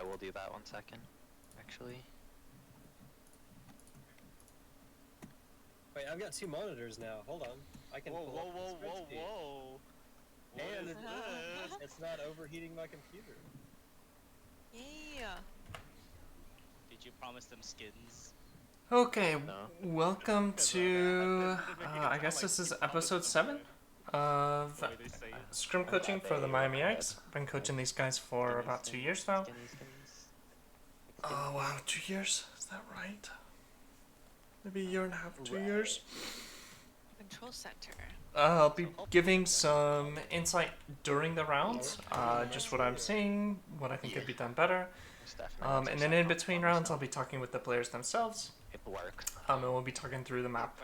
I will do that 1 second, actually. Wait, I've got 2 monitors now. Hold on. I can pull up the spreadsheet. What And is this? it's not overheating my computer. Yeah. Did you promise them skins? Okay, No. welcome to, I guess this is episode 7 of The way they say it. scrim coaching for the Miami Yikes. I've been coaching these guys for about 2 years now. Oh wow, 2 years? Is that right? Maybe a year and a half, 2 years? Control center. I'll be giving some insight during the rounds, just what I'm seeing, what I think could be done better. And then in between rounds, I'll be talking with the players themselves. And we'll be talking through the map.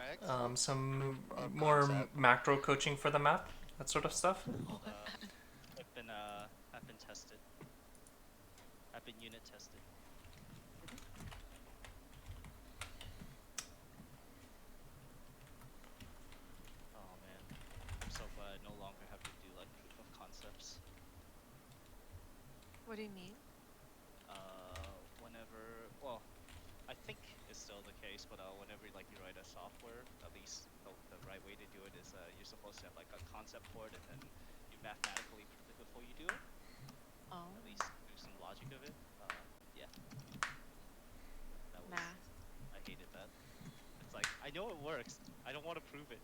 Some more macro coaching for the map, that sort of stuff. I've been tested. I've been unit tested. Oh man, I'm so glad I no longer have to do like proof of concepts. What do you mean? Whenever, well, I think it's still the case, but whenever like you write a software, at least the right way to do it is you're supposed to have like a concept for it, and then you mathematically prove it before you do it. Oh. At least do some logic of it. Yeah. That was. Math. I hated that. It's like I know it works. I don't want to prove it.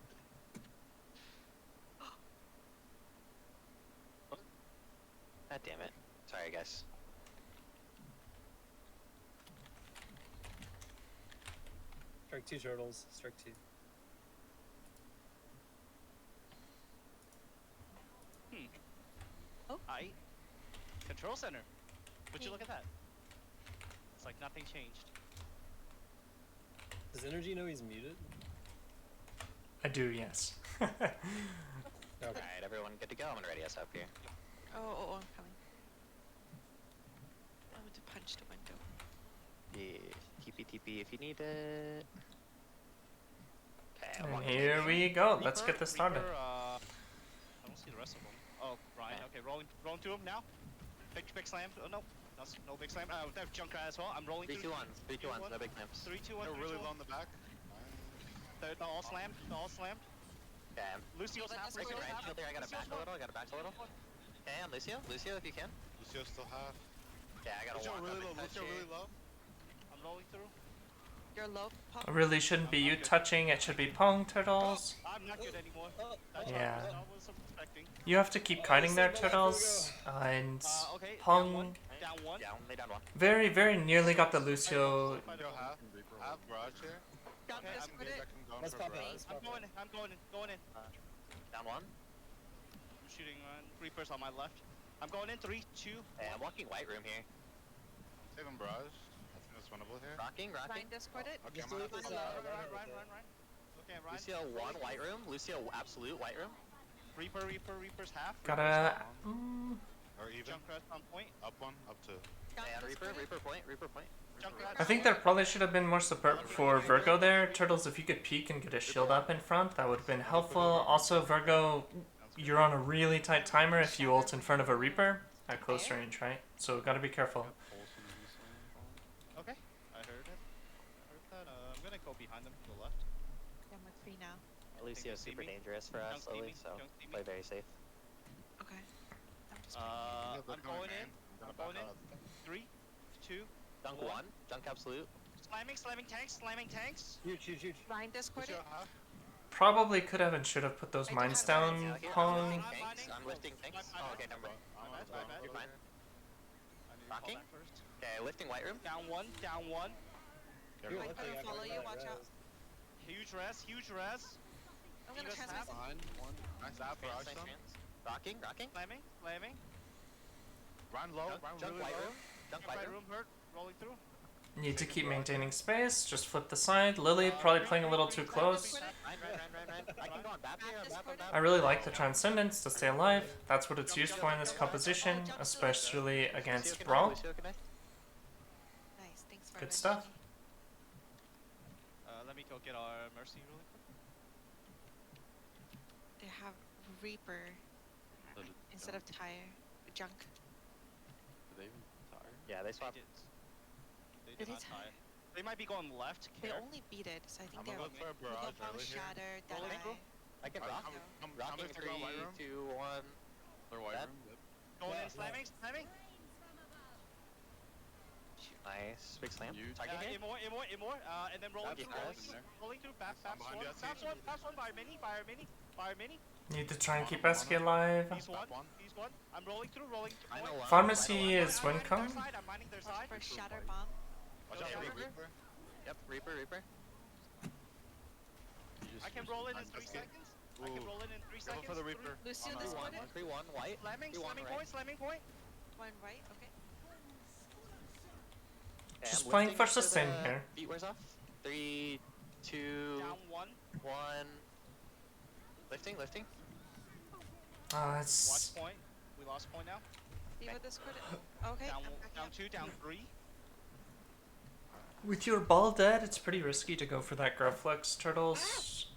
God damn it. Sorry, guys. Strike 2 turtles. Strike 2. Oh. Control center. Would you Hey. look at that? It's like nothing changed. Does Energy know he's muted? I do, yes. Okay. Alright, everyone good to go? I'm gonna ready us up here. Oh, I'm coming. I want to punch the window. Yeah, TP if you need it. Okay, I'm And walking here in. we go. Let's get this started. I don't see the rest of them. Oh, Ryan. Okay, rolling to him now. Big slam. Oh no, no big slam. That Junkrat as well. I'm rolling 3, 2, through. 1. 3, 2, 1. No big clams. 3, 2, 1. They're really low in the back. They're all slammed. They're all slammed. Okay, Lucio's half. break it Lucio's right half. shield there. I gotta back a little. Okay, I'm Lucio. Lucio, if you can. Lucio still half. Yeah, I gotta Lucio walk really up low. and touch Lucio here. really low. I'm rolling through. You're low, Pop. It really shouldn't be you touching, it should be Pong Turtles. I'm not good anymore. That's Yeah. what I was expecting. You have to keep kiting there, Turtles. And Okay. Pong Down one. Lay down 1. very, very nearly got the Lucio. Lucio half. Half barrage here. Got Okay, this, I'm put good. it. Second going Let's for pop it. barrage. Let's I'm pop going it. in. I'm going in. Down 1. I'm shooting Reapers on my left. I'm going in 3, 2. Hey, I'm walking white room here. Saving barrage. I think that's winnable here. Rocking. Find discord it. Okay, Just I'm gonna delete have this to out. Run. Okay, Ryan. Lucio 1 white room. Lucio absolute white room. Reaper's half. Gotta. Or even. Junkrat's on point. Up 1, up 2. Got And Discord it. Reaper point. Junkrat. I think there probably should have been more support for Virgo there. Turtles, if you could peek and get a shield up in front, that would have been helpful. Also, Virgo, you're on a really tight timer if you ult in front of a Reaper at close range, right? So gotta be careful. Okay, I heard it. I'm gonna go behind them to the left. I'm with 3 now. Lucio's see super me? dangerous for Don't us, see me, slowly, so don't see me. play very safe. Okay. I'm just I'm going in. I'm going in. 3, 2. Dunk One. 1. Dunk absolute. Slamming tanks. Huge. Find Discord it. Lucio half. Probably could have and should have put those I do mines have down, Yeah, here, Pong. I'm lifting tanks. My Oh, bad. okay, never mind. My bad. You're fine. I need to Rocking? call that first. Okay, lifting white room. Down one. You're Wait, lifting I'm after follow you, that watch res. out. Huge res. I'm gonna Eva's transfer half. some. Behind 1. Nice half barrage Nice some. trans. Rocking. Slamming. Run low. Run Junk really white low. room. Junk Right white room. room hurt. Rolling through. Need to keep maintaining space. Just flip the side. Lily probably playing a little too close. Run. I can go on BAP here. On BAP. I really like the Transcendence to stay alive. That's what it's used for in this composition, especially against Brawl. Lucio, can I? Nice, thanks for Good stuff. Let me go get our Mercy really quick. They have Reaper instead of Tire. Junk. Are they even tired? Yeah, they swapped. They Did did not it? tie. They might be going left. They Care. only beat it, so I think I'm they're gonna look for a barrage Bound, early here. Shatter, Rolling Deadeye. through. I can rock. Rocking if they go white 3, room. 2, 1. They're white That- room. Yep. Going Yeah, in, slamming, slamming. Nice. Big slam. Huge. Target game. In more, and then rolling That'd be through, nice. rolling through, back I'm behind you, I see you. fast one, fire mini. Need to try and keep Esky alive. He's one. I'm rolling through. I know one. Pharmacy is I'm mining Wincom. their side, I'm mining their side. For Shatter Bomb. Watch Go out for the Reaper. Reaper. Yep, Reaper. I can roll in 3 seconds. I can roll in 3 Go seconds. for the Reaper. Lucio, On this our one. 3-1, white. Slamming 3-1, right. slamming point. One right, okay. Okay, Just I'm playing lifting for to sustain the here. Beat wears off. 3, 2, Down 1. 1. Lifting. It's Watch point. We lost point now. Diva discorded. Okay, Down, I'm backing down up. 2, down 3. with your ball dead, it's pretty risky to go for that Growflex turtles.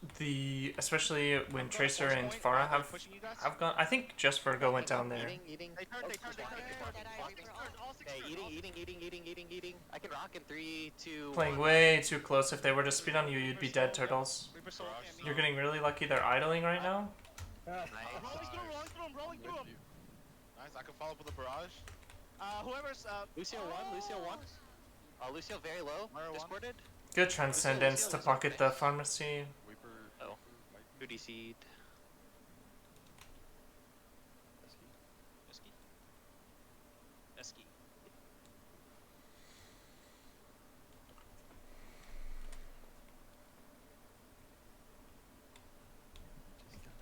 Especially when Tracer and Farah have gone. I think just Virgo went down there. Eating. They turned. Deadeye, Reaper, all. Okay, eating. I can rock in 3, 2, Playing 1. way too close. If they were to speed on you, you'd be dead, turtles. Reaper soul can't You're meet. getting really lucky they're idling right now. Ah, Rolling through him. Nice. I can follow up with a barrage. Whoever's, Lucio 1. Lucio very low. Wire 1. Discorded. Good transcendence to pocket the pharmacy. Reaper. Oh. White. 2D seed. Esky.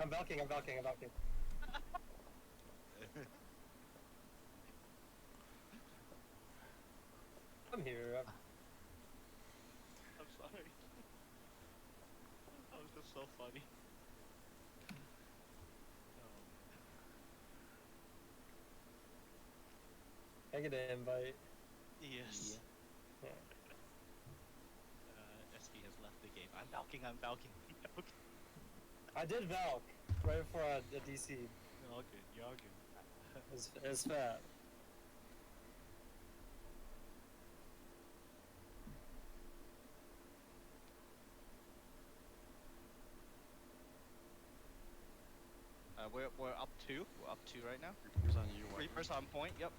I'm balking. I'm here. I'm sorry. That was just so funny. I get an invite. Yes. Yeah. Esky has left the game. I'm balking. I did Valk right before I DC'd. You're all good. It's fat. We're up 2. We're up 2 right now. Reaper's on you. White Reaper's on point. Yep.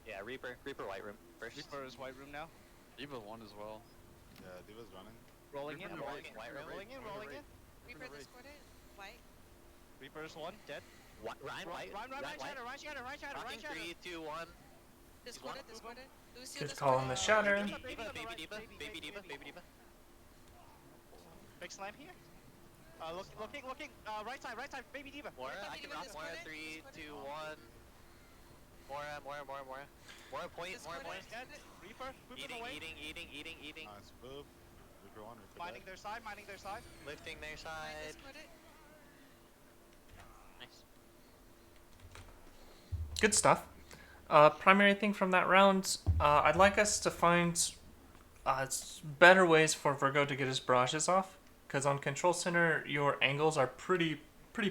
Yeah, Reaper white room first. Reaper is white room now. Diva 1 as well. Yeah, Diva's running. Rolling in. Reaper Rolling right, in. white room. Rolling in. Rolling in. Reaper discorded. White. Reaper's 1 dead. Ryan white. Ryan shatter. Ryan shatter. Rocking 3, 2, 1. Discorded. Lucio Good call on the shatter. Baby diva. Big slam here. Looking. Right side. Baby diva. Mora, I can rock Mora. 3, 2, 1. Mora. Mora point. Dead. Reaper away. Eating. Nice. Boop. Reaper 1. Reaper Mining their side. Lifting their side. Discorded. Nice. Good stuff. Primary thing from that round, I'd like us to find better ways for Virgo to get his barrages off. Because on Control Center, your angles are pretty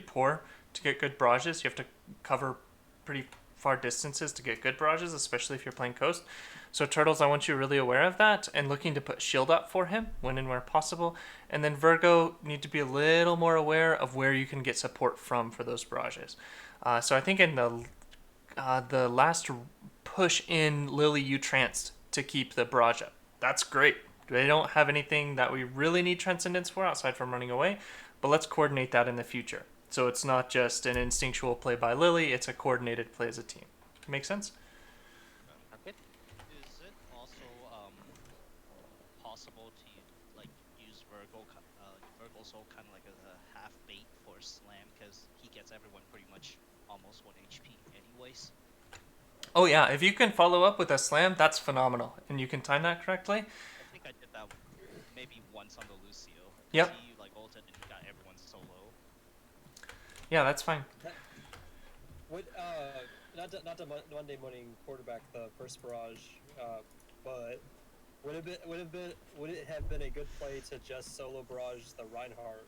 poor to get good barrages. You have to cover pretty far distances to get good barrages, especially if you're playing Coast. So Turtles, I want you really aware of that and looking to put shield up for him when and where possible. And then Virgo, need to be a little more aware of where you can get support from for those barrages. So I think in the last push in, Lily, you tranced to keep the barrage up. That's great. They don't have anything that we really need Transcendence for outside from running away, but let's coordinate that in the future. So it's not just an instinctual play by Lily, it's a coordinated play as a team. Make sense? Okay. Is it also possible to use Virgo Soul kind of like as a half bait for Slam, because he gets everyone pretty much almost 1 HP anyways? Oh yeah, if you can follow up with a slam, that's phenomenal. And you can time that correctly. I think I did that maybe once on the Lucio. Yep. He ulted and got everyone solo. Yeah, that's fine. Would not to Monday morning quarterback the first barrage, but would it have been a good play to just solo barrage the Reinhardt?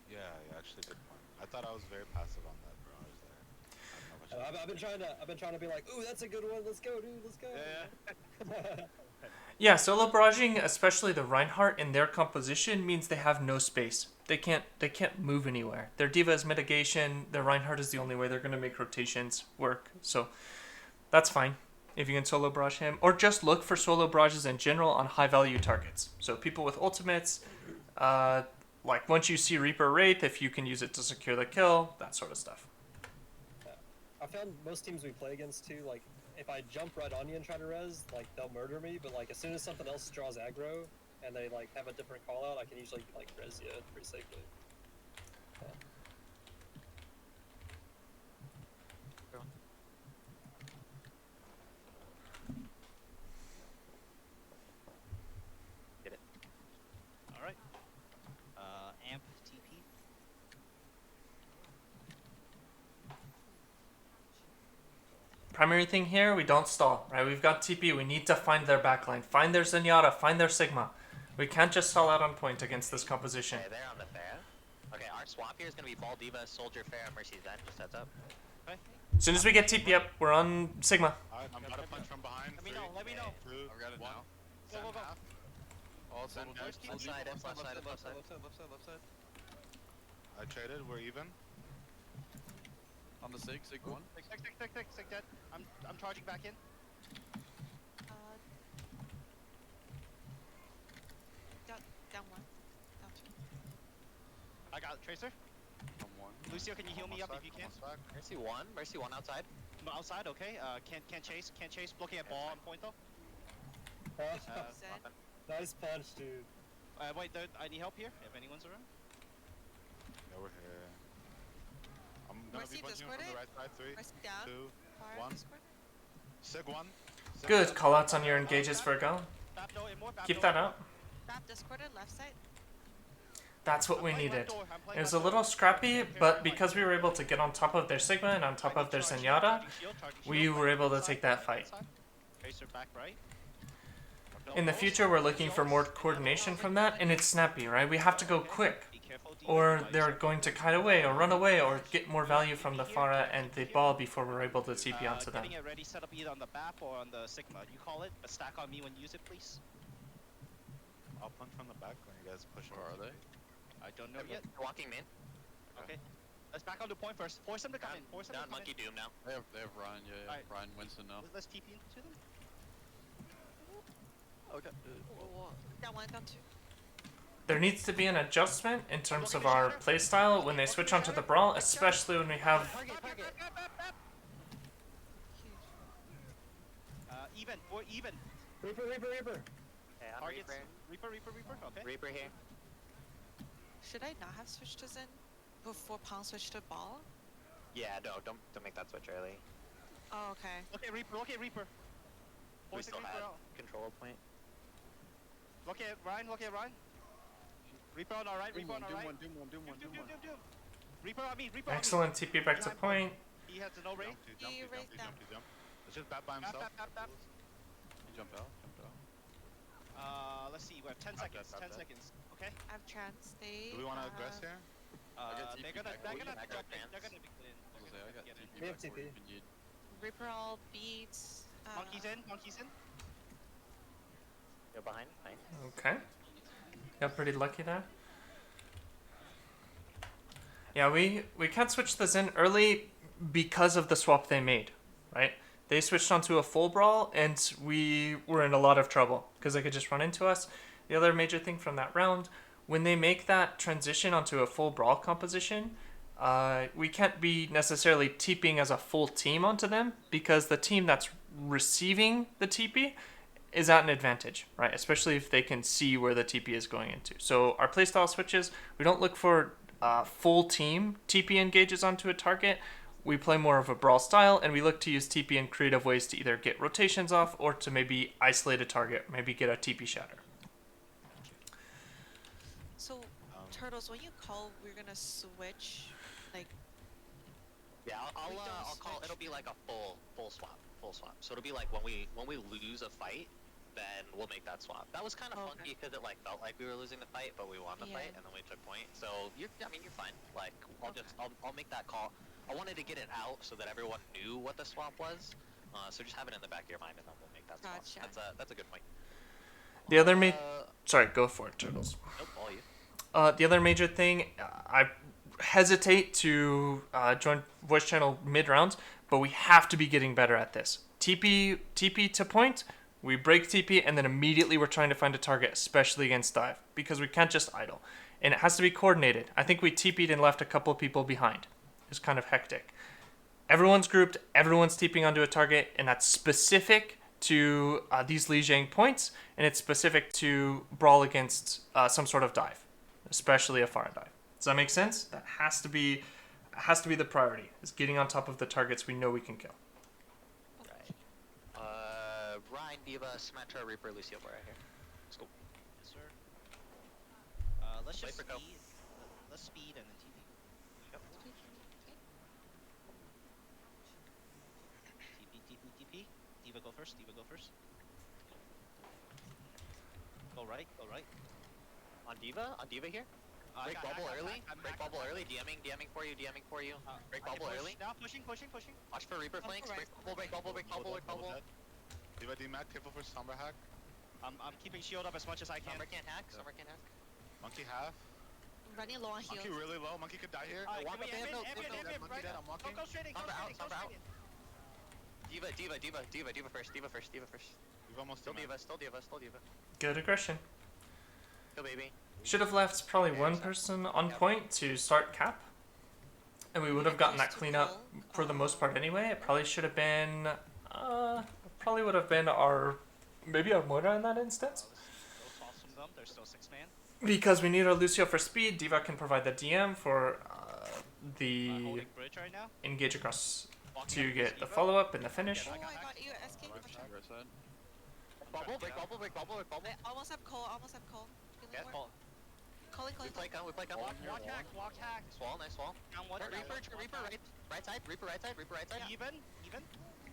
Yeah, you actually good point. I thought I was very passive on that barrage there. I don't know I've been trying to be like, ooh, that's a good one. Let's go, dude. Let's go. Yeah. Yeah, solo barraging, especially the Reinhardt in their composition, means they have no space. They can't move anywhere. Their Diva is mitigation. Their Reinhardt is the only way they're gonna make rotations work. So that's fine if you can solo barrage him, or just look for solo barrages in general on high value targets. So people with ultimates, like once you see Reaper Wraith, if you can use it to secure the kill, that sort of stuff. I found most teams we play against too, like if I jump right on you and try to res, like they'll murder me. But like as soon as something else draws aggro and they like have a different call out, I can usually like res you pretty safely. Yeah. Get it. All right. Amp TP. Primary thing here, we don't stall, right? We've got TP, we need to find their backline, find their Zenyatta, find their Sigma. We can't just stall out on point against this composition. Okay, they're on the fair. Okay, our swap here is gonna be Ball Diva, Soldier Fair, Mercy Zen. Just heads up. Okay. As soon as we get TP up, we're on Sigma. Alright, I'm about to punch from behind. Let me know. Let me know. 2, I've got it 1. now. Go, go, go. Half. All Send total guys. dice. Left side, left side, left side. Left side. I traded, we're even. On the Sig 1. Sig dead. I'm charging back in. Down one. Down two. I got Tracer. I'm 1. Lucio, can you heal me up if you can? Mercy one outside. I'm outside, okay. Can't chase. Looking at ball on point though. Zen. Nice punch, dude. Wait, I need help here. If anyone's around. Yeah, we're here. I'm gonna Mercy be punching him from the discorded. right side. 3, Mercy down. 2, Fire 1. discord. Sig 1. Sig Good, dead. callouts on your engages for a go. Bap no, more, bap Keep no, that more. up. Trap discorded. Left side. That's what I'm we playing needed. left door, I'm playing It was left a little door. scrappy, but because we were able to get on top of their Sigma and on top of their Zenyatta, we were able to take that fight. Tracer back right. In the future, we're looking for more coordination from that, and it's snappy, right? We have to go quick, or they're going to kite away, or run away, or get more value from the Pharah and the ball before we're able to TP onto them. Getting it ready, set up either on the BAP or on the Sigma. You call it, but stack on me when you use it, please. I'll punch from the back when you guys push Where are over. they? I don't know yet. Walking main. Okay. Let's back onto point first. Force them to come in. Force them Down to come Monkey in. Doom now. They have Ryan. Yeah. Alright. Ryan Winston now. Let's TP into them. Okay. Down one. Down two. There needs to be an adjustment in terms of our playstyle when they switch onto the Brawl, especially when we have... Huge. Even. We're even. Reaper. Okay, on Targets. Reaper. Reaper. Okay. Reaper here. Should I not have switched to Zen before Pong switched to Ball? Yeah, no, don't make that switch early. Oh, okay. Look at Reaper. We Force still Reaper have out. control point. Look at Ryan. Reaper on our right. Reaper on our right. Doom one. Reaper on me. Reaper on me. Excellent TP back to point. He has no rate. He raised down. It's just bat by himself. Bap. He jumped out. Let's see. We have 10 seconds. 10 seconds. Okay. I have trans. They. Do we want to aggress here? got They're TP gonna back. be I got clean. They're trans. gonna be clean. I was gonna say, I got Get in. TP We have back for you TP. if you need. Reaper all beats. Monkeys in. You're behind. Nice. Okay. Got pretty lucky there. Yeah, we can't switch the Zen early because of the swap they made, right? They switched onto a full Brawl, and we were in a lot of trouble because they could just run into us. The other major thing from that round, when they make that transition onto a full Brawl composition, we can't be necessarily TPing as a full team onto them because the team that's receiving the TP is at an advantage, right? Especially if they can see where the TP is going into. So our playstyle switches, we don't look for full team TP engages onto a target. We play more of a Brawl style, and we look to use TP in creative ways to either get rotations off or to maybe isolate a target, maybe get a TP shatter. So, Turtles, when you call, we're gonna switch. Like, Yeah, I'll We don't call. switch. It'll be like a full swap. So it'll be like when we lose a fight, then we'll make that swap. That was kind of Okay. funky because it like felt like we were losing the fight, but we won the Yeah. fight, and then we took point. So you're fine. Like I'll Okay. I'll make that call. I wanted to get it out so that everyone knew what the swap was. So just have it in the back of your mind, and then we'll make that swap. Gotcha. That's a good point. The other sorry, go for it, Turtles. Nope, all you. The other major thing, I hesitate to join voice channel mid rounds, but we have to be getting better at this. TP to point, we break TP, and then immediately we're trying to find a target, especially against dive, because we can't just idle. And it has to be coordinated. I think we TP'd and left a couple people behind. It's kind of hectic. Everyone's grouped, everyone's TPing onto a target, and that's specific to these Li Jiang points, and it's specific to brawl against some sort of dive, especially a fire dive. Does that make sense? That has to be the priority, is getting on top of the targets we know we can kill. Right. Ryan, Diva, Symmetra, Reaper, Lucio, we're right here. Let's go. Yes, sir. Let's just Viper, go. speed. Let's speed and then TP. Yep. TP. Diva go first. Go right. On Diva here. Break bubble early. Break bubble early. DMing for you. Break bubble early. Now pushing. Watch for Reaper flanks. Break bubble. Diva D-Mac, careful for Sombra hack. I'm keeping shield up as much as I can. Summer can't hack. Monkey half. I'm running low on Monkey heals. really low. Monkey could die here. walk Can we up ambient, the ambient, hill, ambient, Monkey right dead, now. I'm walking. Go straight in, Summer out. in. Diva first. We've almost Still Diva. Good aggression. Go baby. Should have left probably one person on point to start cap, and we would have gotten that cleanup for the most part anyway. It probably should have been, probably would have been maybe our Moira in that instance. Go toss from them. There's still 6-man. Because we need our Lucio for speed, Diva can provide the DM for the Holding bridge right now. engage across Walking to up get the Diva. follow-up and the finish. Oh, I got you, SK. Right side. Bubble. Break bubble. Wait, almost have Cole. Yeah, Cole. Calling. We play gun. Walk hack. Swall, nice swall. Down one. Reaper right side. Reaper right side. Even.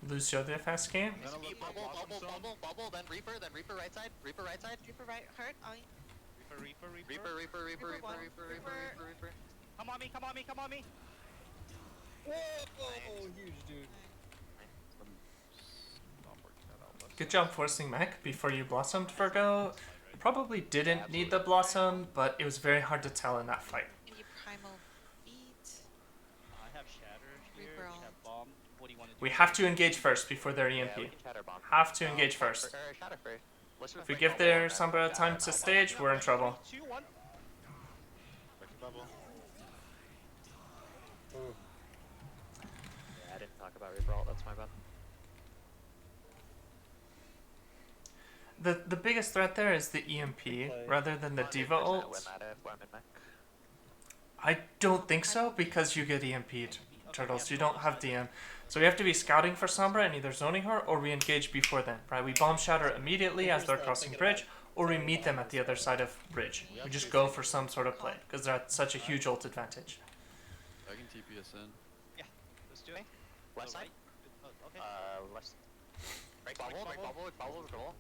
Lucio the fast game. Then I'll look Bubble, then Reaper right side. Reaper right, hurt. Oh, Reaper. Come on me. Whoa, huge dude. Not working that out. Let's Good job forcing mech before you blossomed, Virgo. Probably didn't need the blossom, but it was very hard to tell in that fight. any primal beat. I have shatter here. Reaper We ult. have bomb. What do you want to do? We have to engage first before their Yeah, EMP. we can shatter bomb. Have to engage first. Shatter first. Let's If we give their Sombra time to stage, we're in trouble. 2-1. Break the bubble. Ooh. Yeah, I didn't talk about Reaper ult. That's my bad. The biggest threat there is the EMP rather than the Diva ult. Win that if we're mid-mech. I don't think so because you get EMP'd, Turtles. You don't have DM. So we have to be scouting for Sombra and either zoning her or we engage before then, right? We bomb shatter immediately as they're crossing bridge or we meet them at the other side of bridge. We just go for some sort of play because they're at such a huge ult advantage. I can TP us in. Let's do it. Left side. Okay. Left. Break bubble.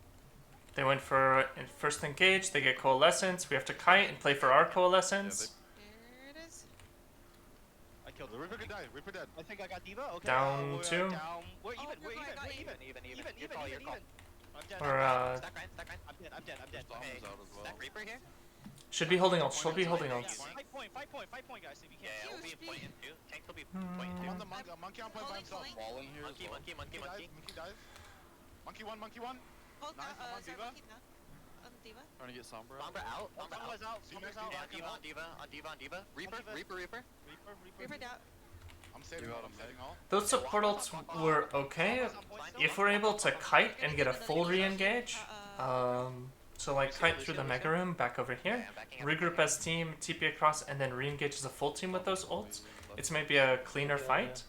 They went for first engage, they get coalescence, we have to kite and play for our coalescence. There it is. I killed The Reaper could die. Reaper dead. I think I got Diva. Okay. Down we're two. Down. We're Oh, even. We're Virgo, I even. got We're you. even. Your call. I'm dead. Or Stack Ryan. I'm dead. Bomb Okay. is out as well. Stack Reaper here. should be holding ult, should be holding ult. 5 point, guys. If you Yeah, can. we'll be Huge point in two. Tank will be Hmm. point in On two. the monkey on point by himself. Calling. Falling here as well. Monkey. Monkey dive. Monkey one. Hold Nice, down. I'm on Sorry, Diva. monkey down. On Diva. Trying to get Sombra. Sombra out. Someone's out. C-Mac, Someone's out. On Diva. Reaper. Reaper down. I'm saving You all. out, I'm saving all. Those support ults were okay if we're able to kite and get a full re-engage. So like kite through the mega room back over here, regroup as team, TP across, and then re-engage as a full team with those ults. It's maybe a cleaner fight,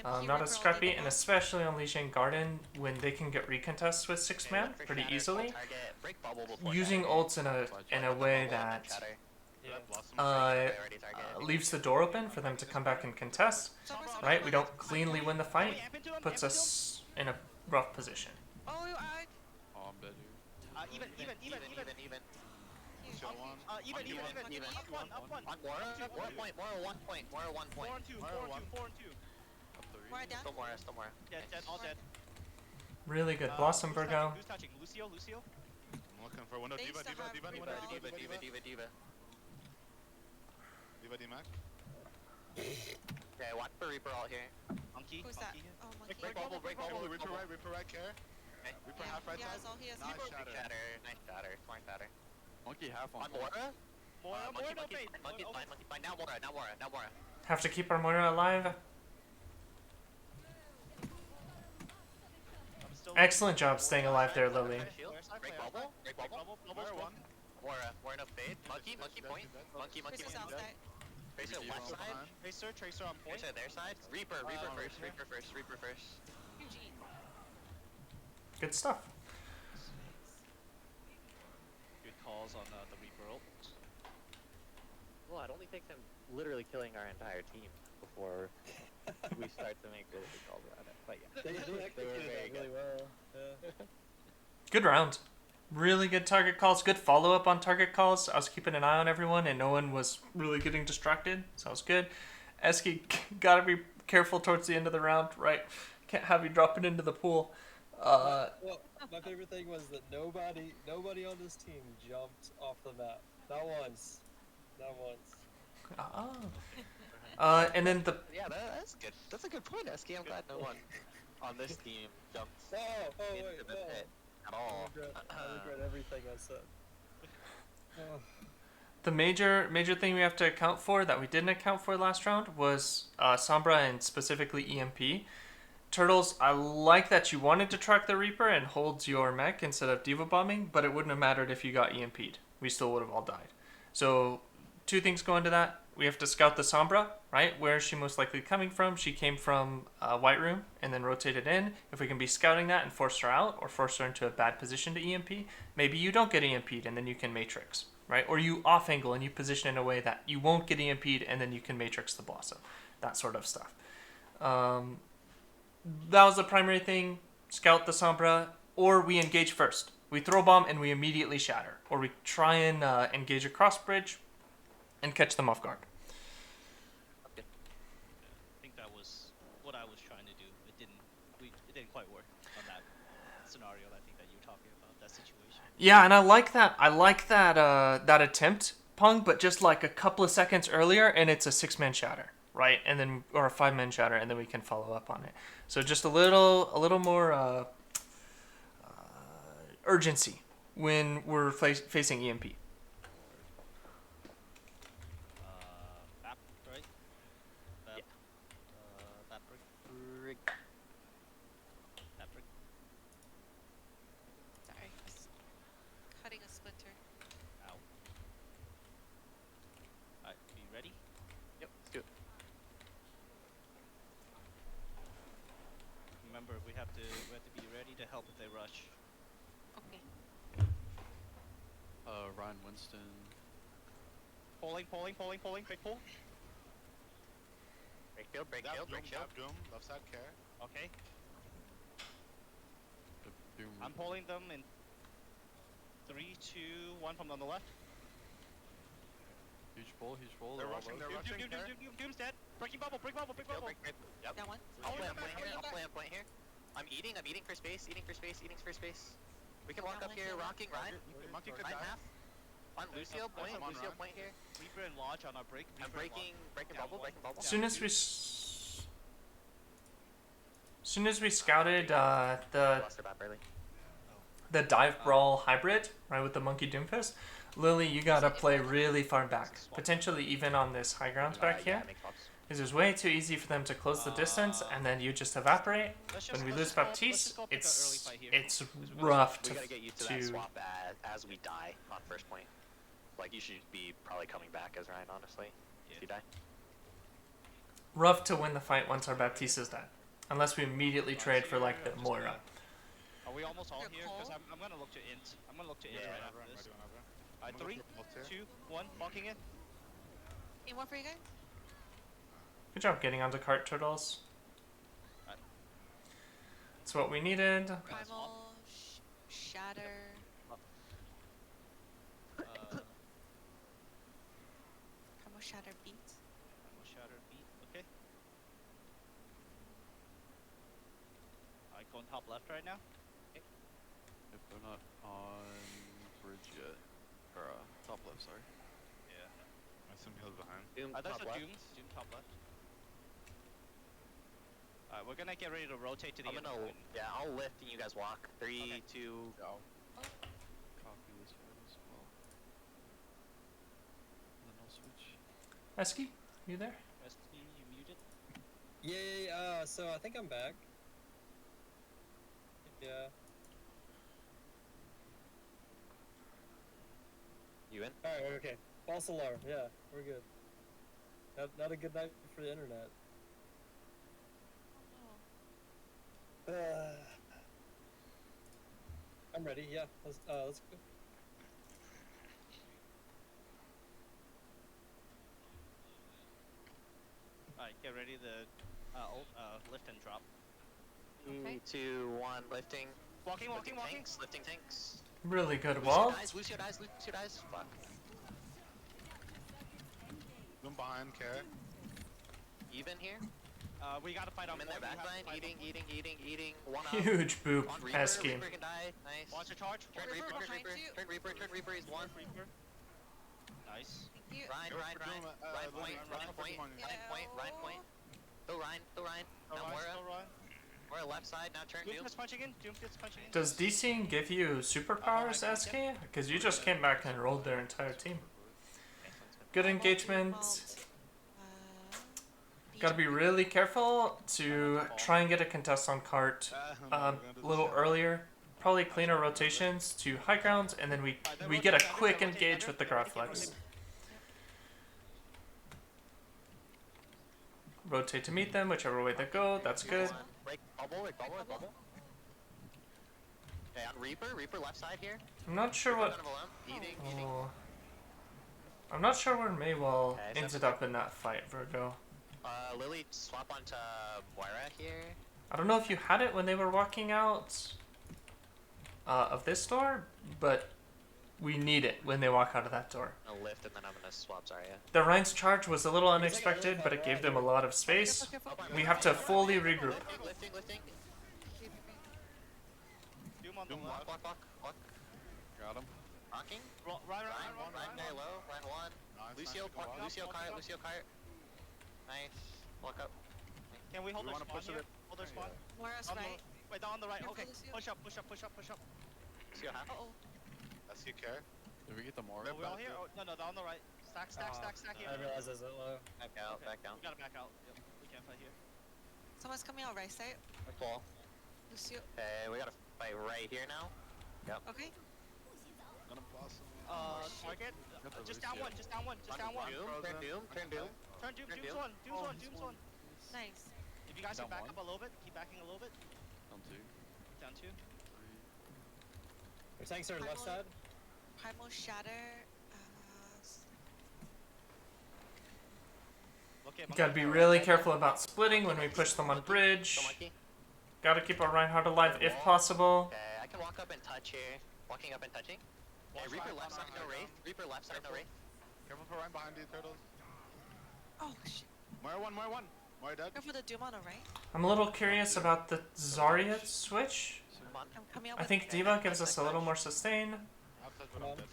not as scrappy, and especially on Li Jiang Garden when they can get recontests with 6-man pretty easily. Using ults in a way that leaves the door open for them to come back and contest. Right, we don't cleanly win the fight, puts us in a rough position. Oh, I. Oh, I'm dead here. Even. Even. Shield one. Even. On Mora, 1 point. 4 and 2. Mora down. Still more, still more. Dead, all dead. Really good. Blossom Who's Virgo. touching? Lucio? I'm looking for window. They Diva, used to Diva, have Diva, Reaper. window. Diva, Diva, Diva, Diva. Diva, D-Mac. Okay, watch for Reaper all here. Monkey. Who's that? Monkey. Oh, monkey. Break bubble, break bubble, Reaper right, care. Okay. Reaper Yeah, half right he has side. all. He has Nice all. shatter. Nice shatter, smart shatter. Monkey half On on. Mora? Mora, no bait. Monkey's fine. Now Mora. Have to keep our Moira alive. Excellent job staying alive there, Lily. Break bubble. Mora enough fade. Monkey point. Monkey Tracer's point. outside. Tracer left side. Tracer on point. Tracer their side. Reaper first. Eugene. Good stuff. Good calls on the Reaper ult. Well, it only takes him literally killing our entire team before we start to make really big calls around it. But yeah, They executed very that really well. Yeah. Good round. Really good target calls. Good follow-up on target calls. I was keeping an eye on everyone, and no one was really getting distracted. So it was good. Eski, gotta be careful towards the end of the round, right? Can't have you drop it into the pool. Well, my favorite thing was that nobody on this team jumped off the map. Not once. And then the yeah, that's good. That's a good point, Eski. I'm glad no one on this team jumped into the pit at all. I regret everything I said. Oh. the major thing we have to account for that we didn't account for last round was Sombra and specifically EMP. Turtles, I like that you wanted to track the Reaper and hold your mech instead of Diva bombing, but it wouldn't have mattered if you got EMP'd. We still would have all died. So, two things go into that. We have to scout the Sombra, right? Where is she most likely coming from? She came from White Room and then rotated in. If we can be scouting that and force her out or force her into a bad position to EMP, maybe you don't get EMP'd and then you can Matrix, right? Or you off angle and you position in a way that you won't get EMP'd and then you can Matrix the Blossom. That sort of stuff. That was the primary thing. Scout the Sombra, or we engage first. We throw bomb and we immediately shatter. Or we try and engage a cross bridge and catch them off guard. I think that was what I was trying to do. It didn't quite work on that scenario. I think that you were talking about, that situation. Yeah, and I like that that attempt, Pung, but just like a couple of seconds earlier, and it's a 6-man shatter, right? And then or a 5-man shatter, and then we can follow up on it. So just a little more urgency when we're facing EMP. Bap, right? Bap. Yeah. Bap brick. Bap brick. Sorry, I was cutting a splinter. Ow. Alright, be ready? Yep, let's do it. Remember, we have to be ready to help if they rush. Okay. Ryan Winston. Pulling, big pull. Break shield. Tap Doom, left side care. Okay, Doom. I'm pulling them in 3, 2, 1 from on the left. Huge pull. They're rushing, care. Doom's dead. Breaking bubble, break bubble. Break. Yep. That one. I'll play on point here. I'm eating for space. We can walk up here, rocking Ryan. Monkey could Ryan die. half. On Lucio point. I'm on Lucio Ryan. point here. Reaper and Lodge on our break. I'm breaking Down bubble. one. As soon as we scouted Buster Bap early. the dive brawl hybrid, right, with the Monkey Doomfist, Lily, you gotta play really far back, potentially even on this high ground back here, Yeah, make pops. because it's way too easy for them to close the distance and then you just evaporate. When we lose Baptiste, it's rough We to gotta get used to that swap as we die on first point. Like, you should be probably coming back as Ryan, honestly, if you die. rough to win the fight once our Baptiste is dead, unless we immediately trade for like the Moira. Are we almost all You're here? Because cold? I'm gonna look to int. I'm gonna look to int Yeah, right Whenever, after I'm this. ready whenever. Alright, I'm gonna 3, put both here. 2, 1, bonking it. Any more for you guys? Good job getting onto cart, Turtles. Alright. That's what we needed. Primal, shatter. Primal shatter beat. Shatter beat. Okay. like going top left right now. If they're not on bridge yet. Or, top left, sorry. Yeah. I assume he was behind. Doom There's top a left. Doom top left. Alright, we're gonna get ready to rotate to the I'm end. gonna, yeah, I'll lift and you guys walk. 3, Okay. 2. I'll copy this one as well. And then I'll switch. Esky, you there? ST, you muted? Yay! So I think I'm back. Yeah. You in? All right. Okay. False alarm. Yeah, we're good. Not a good night for the internet. Oh. I'm ready. Yeah. Let's go. Alright, get ready to lift and drop. Okay. 2, 1, lifting. Walking. Tanks, lifting tanks. Really good Lose wall. your dies, lose your dies, lose your dies. Fuck. Doom behind, care. Even here. We gotta fight on I'm in their board, we have to backline, fight eating. 1 up. Huge boop, On Reaper, Esky. Reaper can die. Nice. Watch the charge. Turn Reaper Reaper, behind you. turn Reaper, he's 1. Reaper. Nice. Thank you. Ryan point, Ryan point. Go Ryan. Now Moira left side, now turn Doom Doom. gets punching in. Does DCing give you superpowers, SK? Because you just came back and rolled their entire team. Good engagement. Gotta be really careful to try and get a contest on cart a little earlier. Probably cleaner rotations to high ground, and then we get a quick engage with the guard flex. Rotate to meet them, whichever way they go. That's good. Break bubble. Okay, on Reaper left side here. I'm not sure what. Eating. Oh. I'm not sure where Maywell Okay, so ended up in that fight, Virgo. Lily, swap onto Moira here. I don't know if you had it when they were walking out of this door, but we need it when they walk out of that door. I'll lift and then I'm gonna swap Zarya. The Rhine's charge was a little unexpected, but it gave them a lot of space. We have to fully regroup. Lifting. Doom on the Doom left. Walk. Got him. Rocking. Ryan. Ryan very low. Ryan 1. Nice, Lucio cart. Nice. Walk up. Can we hold We their wanna spawn push here? it. Hold their spawn. Moira's On the- right. Wait, down on the right. Careful, Okay. Lucio. Push up. Lucio half. Uh oh. I see care. Did we get the more? Are we all here? Oh, no, down on the right. Stack here. I realize it's low. Back out. We gotta back out. Yep. We can't fight here. Someone's coming out right side. Full. Lucio. Okay, we gotta fight right here now. Okay. Gonna boss him. Target. Got the Just down one. Just down one. Turn Doom. Turn Doom. Turn Doom's one. Nice. If you guys can Down back one. up a little bit, keep backing a little bit. Down 2, Down 2. 3. Your tanks are left side. Primal Shatter. Okay. Gotta be really careful about splitting when we push them on bridge. Gotta keep our Reinhardt alive if possible. Okay, I can walk up and touch here. Walking up and touching. Hey, Watch Reaper Ryan left side, behind no right Wraith. Reaper left side, no Wraith. Careful for Ryan behind you, turtles. Oh shit. Moira 1. Moira dead. Careful the Doom on the right. I'm a little curious about the Zarya switch. Come on. I'm coming out I with think D.Va gives us a little more sustain. I'll touch what I'm dead.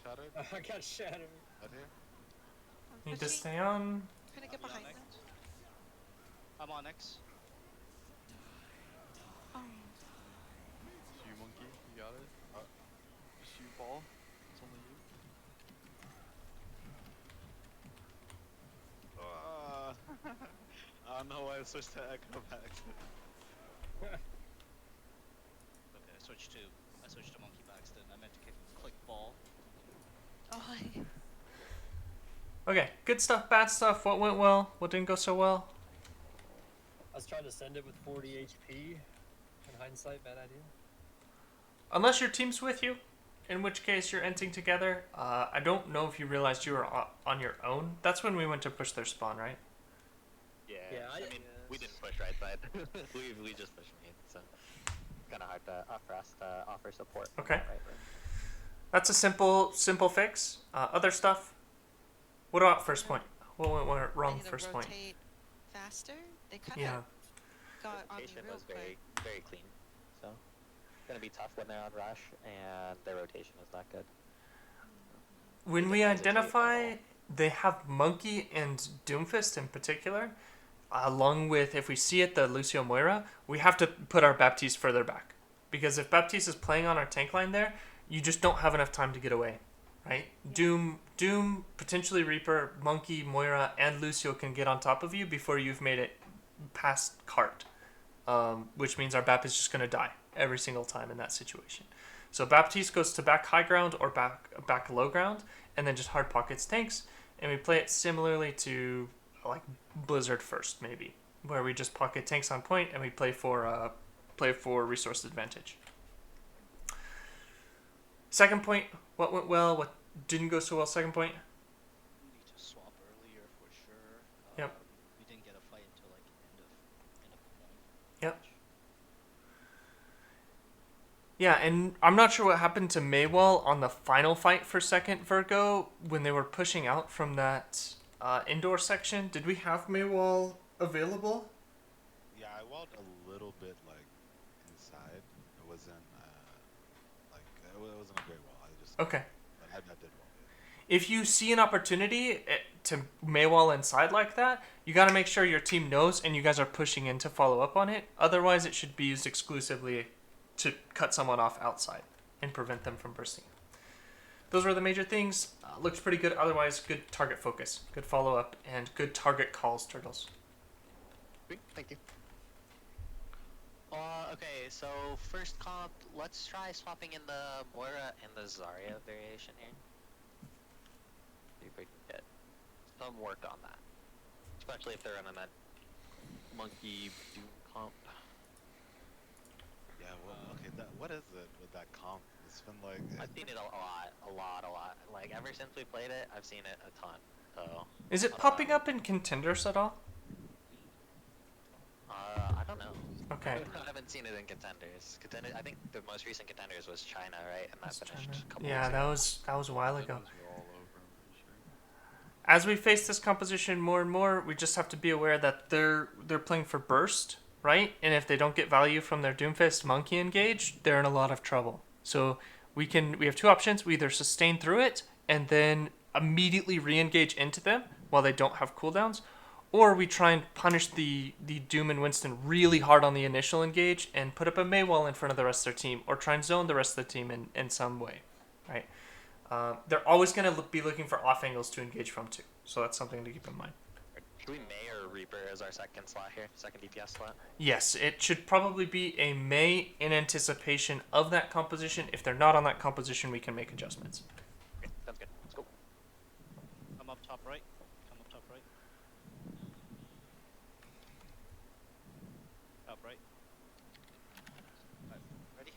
Got shattered. I got shattered. Dead here. Need to stay on. Trying to get behind them. I'm on X. Oh. You monkey, you got it. Just you ball. It's only you. I don't know why I switched to Echo back. Okay, I switched to monkey backs then. I meant to click ball. Oh. Okay, good stuff, bad stuff. What went well? What didn't go so well? I was trying to send it with 40 HP. In hindsight, bad idea. Unless your team's with you, in which case you're ending together. I don't know if you realized you were on your own. That's when we went to push their spawn, right? Yeah. Yeah, I mean, we didn't push right side. we just pushed me, so kind of hard for us to offer support. Okay. Right. That's a simple fix. Other stuff. What about first point? What went wrong I need to first point? rotate faster. They kind of. Yeah. got on me rotation real was quick. very clean. So it's gonna be tough when they're on rush and their rotation is not good. When It we depends if you identify know. they have Monkey and Doomfist in particular, along with if we see it the Lucio Moira, we have to put our Baptiste further back. Because if Baptiste is playing on our tank line there, you just don't have enough time to get away. Right? Yeah. Doom, potentially Reaper, Monkey, Moira, and Lucio can get on top of you before you've made it past cart. Which means our Bap is just going to die every single time in that situation. So Baptiste goes to back high ground or back low ground, and then just hard pockets tanks, and we play it similarly to like Blizzard first maybe, where we just pocket tanks on point and we play for resource advantage. Second point, what went well, what didn't go so well. Second point. We need to swap earlier for sure. Yep. We didn't get a fight until like end of point. Yep. Yeah, and I'm not sure what happened to Maywall on the final fight for second Virgo when they were pushing out from that indoor section. Did we have Maywall available? Yeah, I walled a little bit like inside. It wasn't it wasn't a great wall. I just Okay. but I did wall. If you see an opportunity to Maywall inside like that, you got to make sure your team knows and you guys are pushing in to follow up on it. Otherwise, it should be used exclusively to cut someone off outside and prevent them from bursting. Those were the major things. Looks pretty good. Otherwise, good target focus, good follow up, and good target calls, Turtles. Thank you. Okay, so first comp, let's try swapping in the Moira and the Zarya variation here. See if we can get some work on that. Especially if they're running that Monkey Doom comp. Yeah, well, okay, what is it with that comp? It's been like... I've seen it a lot. Like, ever since we played it, I've seen it a ton, so... Is it popping up in contenders at all? I don't know. Okay. I haven't seen it in contenders. I think the most recent contenders was China, right? And that finished a couple Yeah, weeks ago. that was a while ago. Those were all over, I'm pretty sure. As we face this composition more and more, we just have to be aware that they're playing for burst, right? And if they don't get value from their Doomfist Monkey engage, they're in a lot of trouble. So we have two options. We either sustain through it and then immediately re-engage into them while they don't have cooldowns, or we try and punish the Doom and Winston really hard on the initial engage and put up a Maywall in front of the rest of their team, or try and zone the rest of the team in some way, right? They're always going to be looking for off angles to engage from too, so that's something to keep in mind. Should we May or Reaper as our second slot here? Second DPS slot? Yes, it should probably be a May in anticipation of that composition. If they're not on that composition, we can make adjustments. Okay, sounds good. Let's go. Come up top right. Come up top right. Top right. Right. Ready?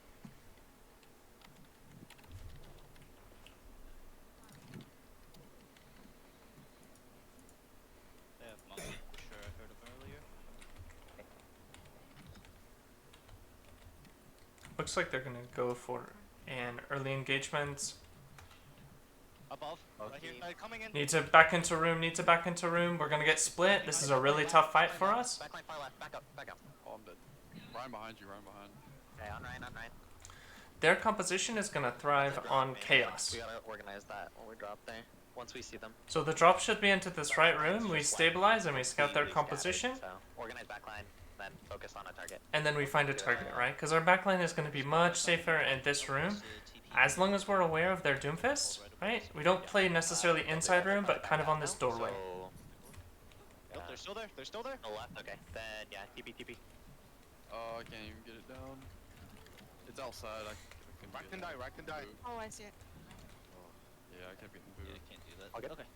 They have Monkey. Sure, I heard him earlier. Looks like they're going to go for an early engagement. Above. Right here. Coming in. Needs to back into room. We're going to get split. This is a really tough fight for us. Backline far left. Back up. Oh, I'm dead. Ryan behind you, Ryan behind. Okay, on Ryan. Their composition is going to thrive on chaos. We gotta organize that when we drop there. Once we see them. So the drop should be into this right room. We stabilize and we scout their composition. So organize backline, then focus on a target. And then we find a target, right? Because our backline is going to be much safer in this room. As long as we're aware of their Doomfist, right? We don't play necessarily inside room, but kind of on this doorway. So, They're still there. They're still there. no left. Okay. Then yeah, TP. Oh, I can't even get it down. It's outside. Rack can die. Oh, I see it. Oh, yeah, I can't get the Yeah, boot. can't do that. Okay. Okay.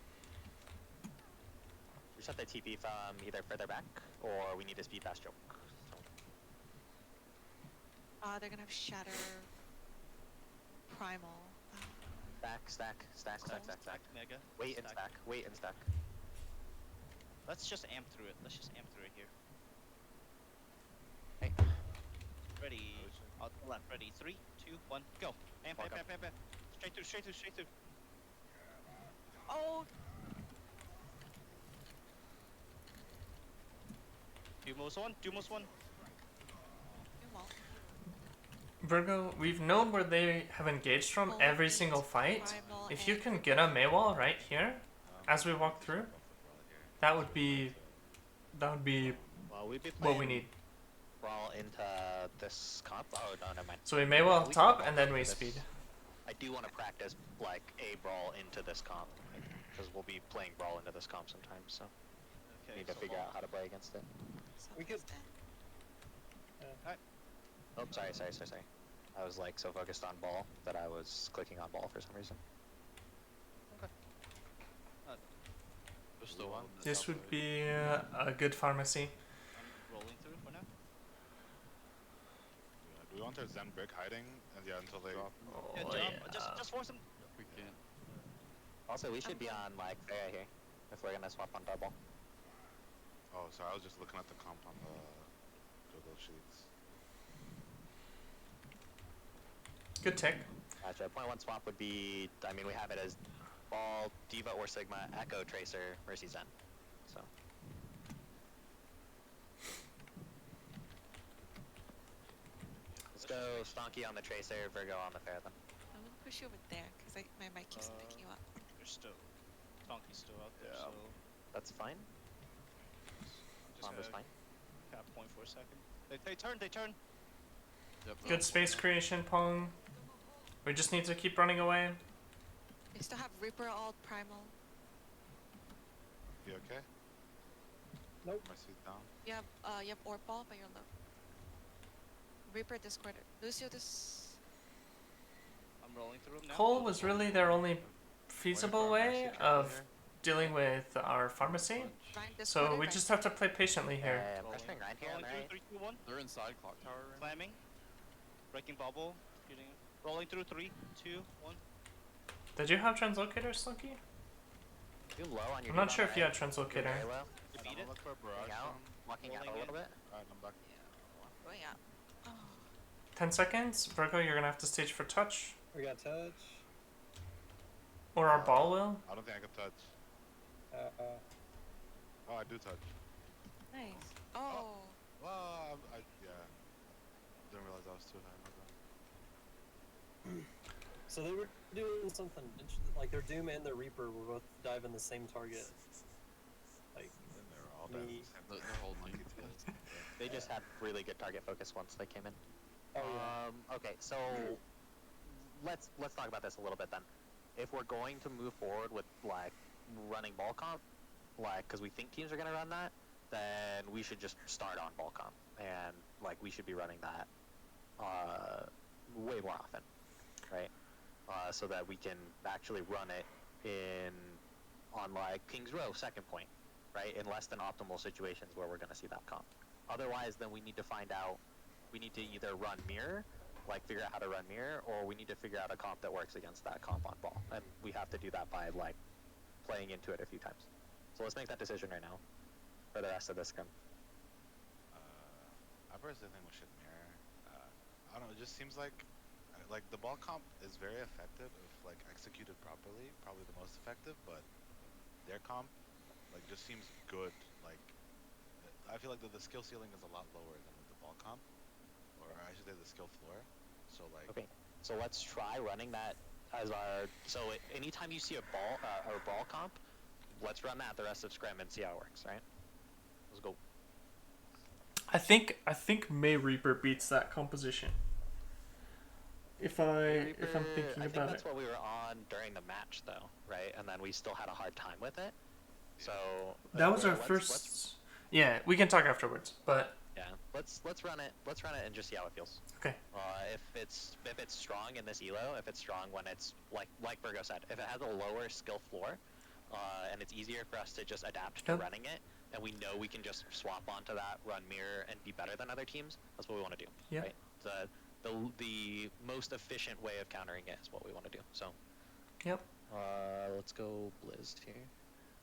We just have to TP from either further back or we need to speed fast choke. So, They're gonna have Shatter, Primal. stack. Mega. Wait and stack. Let's just amp through it. Here. Hey. Ready. On the left. Ready. 3, 2, 1, go. Amp. Straight through. Oh, Dumos one. Virgo, we've known where they have engaged from Full every eight, single fight. primal, If you and can get a Maywall right here, as we walk through, that would be Well, we'd be what we playing need. Brawl into this comp. Oh, no, never mind. So we Maywall We can top, go and Brawl then we into this. speed. I do want to practice, like, a Brawl into this comp. Because we'll be playing Brawl into this comp sometimes, so Okay. need to so figure ball. out how to play against it. We could- Oh, sorry. I was, like, so focused on Ball that I was clicking on Ball for some reason. There's still one. This would be a good pharmacy. I'm rolling through for now. Do we want their Zen brick hiding? And yeah, until they. Drop. Yeah, Oh, jump. yeah. Just force him. We can't. Also, we should be on, like, Fair here. If we're gonna swap on double. Oh, sorry. I was just looking at the comp on the Google Sheets. Good tick. Gotcha. Point one swap would be, I mean, we have it as Ball, Diva or Sigma, Echo, Tracer, Mercy Zen. So. Let's go Stonky on the Tracer, Virgo on the Fair then. I'm gonna push you over there because my mic keeps picking you up. There's still Donkey's still out there, Yeah. so That's fine. I'm just Combo's gonna fine. cap point for a second. They turn. Yep. Good space creation, Pong. We just need to keep running away. They still have Reaper alt primal. You okay? Nope. Mercy's down. You have orb ball, but you're low. Reaper discorded. Lucio this. I'm rolling through him now. Cole was really their only feasible Waiting for way Mercy to of here. dealing with our pharmacy. Ryan So discorded, we Ryan just have to play patiently here. I'm pressuring Ryan here, Rolling through. right? 3, 2, 1. They're inside clock tower right now. Slamming. Breaking bubble. Rolling through. 3, 2, 1. Did you have translocator, Slunky? You low on your I'm not dude sure on if the you had right. translocator. Very low. You I'm beat gonna it. look for a barrage out. zone. Walking out a Rolling little bit. Alright, I'm back. going out. Oh. 10 seconds. Virgo, you're gonna have to stage for touch. We got touch. Or our ball will. I don't think I can touch. Oh, I do touch. Nice. Oh. Well, yeah. Didn't realize I was too high. My bad. So they were doing something interesting. Like their Doom and their Reaper were both diving the same target. Like And they were all down. Me. They're holding. They just had really good target focus once they came in. oh yeah. Okay, so let's talk about this a little bit then. If we're going to move forward with like running ball comp, like because we think teams are gonna run that, then we should just start on ball comp and like we should be running that way more often, right? So that we can actually run it on like King's Row second point, right? In less than optimal situations where we're gonna see that comp. Otherwise, then we need to find out. We need to either run mirror, like figure out how to run mirror, or we need to figure out a comp that works against that comp on ball. And we have to do that by like playing into it a few times. So let's make that decision right now for the rest of this scrim. I personally think we should mirror. I don't know. It just seems like the ball comp is very effective if like executed properly. Probably the most effective, but their comp like just seems good. Like I feel like the skill ceiling is a lot lower than with the ball comp, or I should say the skill floor. So like. Okay, so let's try running that as our. So anytime you see a ball or ball comp, let's run that the rest of scrim and see how it works. Right? Let's go. I think May Reaper beats that composition. If I'm thinking I think about that's it. what we were on during the match, though, right? And then we still had a hard time with it. So That was our let's- first. let's- Yeah, we can talk afterwards, but Yeah, let's run it. Let's run it and just see how it feels. okay. If it's strong in this elo, if it's strong when it's like Virgo said, if it has a lower skill floor, and it's easier for us to just adapt to Yep. running it, and we know we can just swap onto that, run mirror, and be better than other teams. That's what we want to do. Yep. Right? The most efficient way of countering it is what we want to do. So. Yep. Let's go Blizzed here.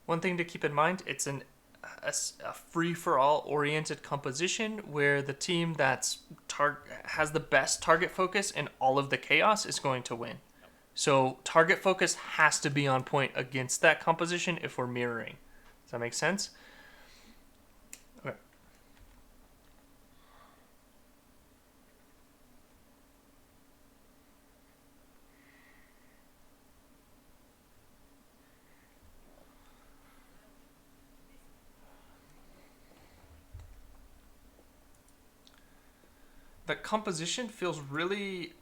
One thing to keep in mind, it's a free-for-all oriented composition where the team that's has the best target focus in all of the chaos is going to win. So target focus has to be on point against that composition if we're mirroring. Does that make sense? Okay. the composition feels really,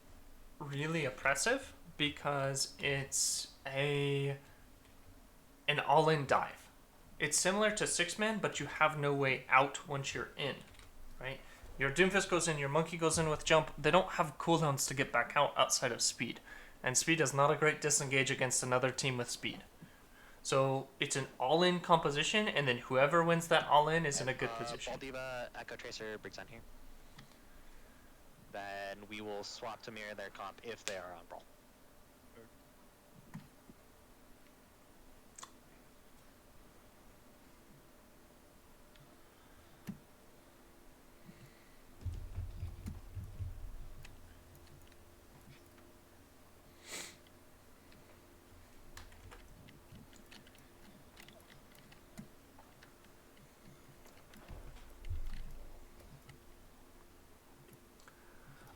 really oppressive because it's an all-in dive. It's similar to Six Man, but you have no way out once you're in, right? Your Doomfist goes in, your Monkey goes in with jump. They don't have cooldowns to get back out outside of speed. And speed is not a great disengage against another team with speed. So it's an all-in composition, and then whoever wins that all-in is in a good position. Ball Diva, Echo Tracer, Briggs on here. Then we will swap to mirror their comp if they are on brawl.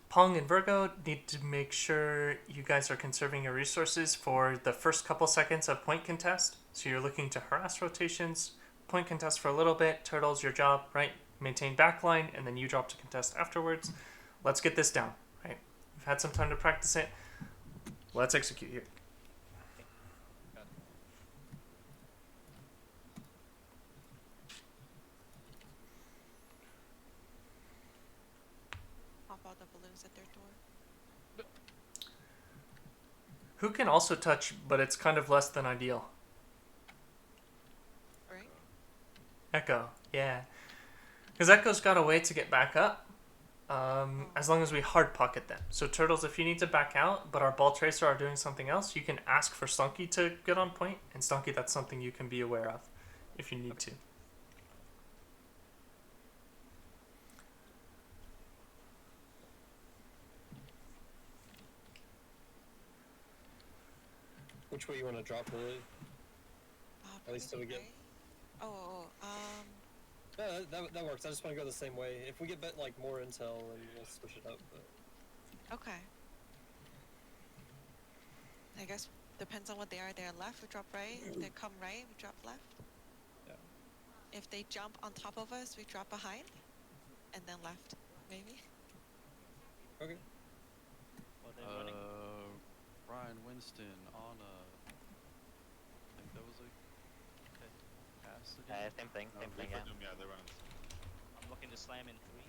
Pong and Virgo need to make sure you guys are conserving your resources for the first couple seconds of point contest. So you're looking to harass rotations, point contest for a little bit. Turtles, your job, right? Maintain backline, and then you drop to contest afterwards. Let's get this down, right? We've had some time to practice it. Let's execute here. Pop all the balloons at their door. Who can also touch, but it's kind of less than ideal. Right? Echo, yeah. Because Echo's got a way to get back up, as long as we hard pocket them. So Turtles, if you need to back out, but our Ball Tracer are doing something else, you can ask for Stonky to get on point, and Stonky, that's something you can be aware of if you need to. Which way you want to drop, Lily? At least till we get. Yeah, that works. I just want to go the same way. If we get like more intel, then we'll switch it up. But... Okay. I guess depends on what they are. They're left, we drop right. If they come right, we drop left. Yeah. If they jump on top of us, we drop behind, and then left, maybe. Okay. Well, they're running. Brian Winston on I think that was a pass again. Same thing, No, same thing, Reaper yeah. Doom, yeah, they're running. I'm looking to slam in 3,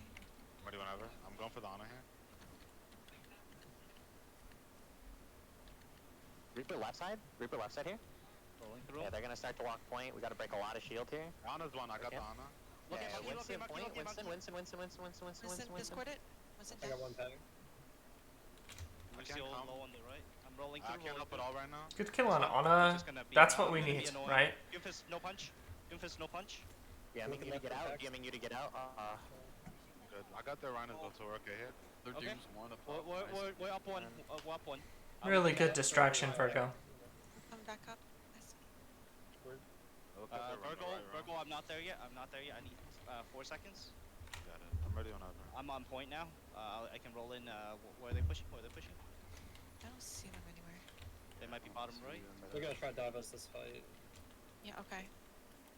2. Ready whenever. I'm going for the honor here. Reaper left side here. Rolling through. Yeah, they're gonna start to walk point. We gotta break a lot of shield here. Honor's one, I got Okay. the honor. Look at Yeah, Monkey, Winston look at point. Monkey, look at Winston. Winston, discord it. Winston I down. got one pack. We're can't still come. low on the right. I'm rolling I through. can't help at all right now. Good kill on It's Ana. just gonna be That's around, what we gonna be need, annoying. right? Doomfist, no punch. Doomfist, no punch. Yeah, Looking making me at get the out. attacks. Giving you to get out. Good. I got their Rhinos built, so we're okay here. Their Okay. Doom's one up. Nice. We're up one. We're up one. Really good distraction, Virgo. Come back up. Nice. It looks like they're running Virgo, right around. Virgo, I'm not there yet. I need 4 seconds. Got it. I'm ready whenever. I'm on point now. I can roll in. Where are they pushing? I don't see them anywhere. They might be bottom right. We're gonna try to dive us this fight. Yeah. Okay.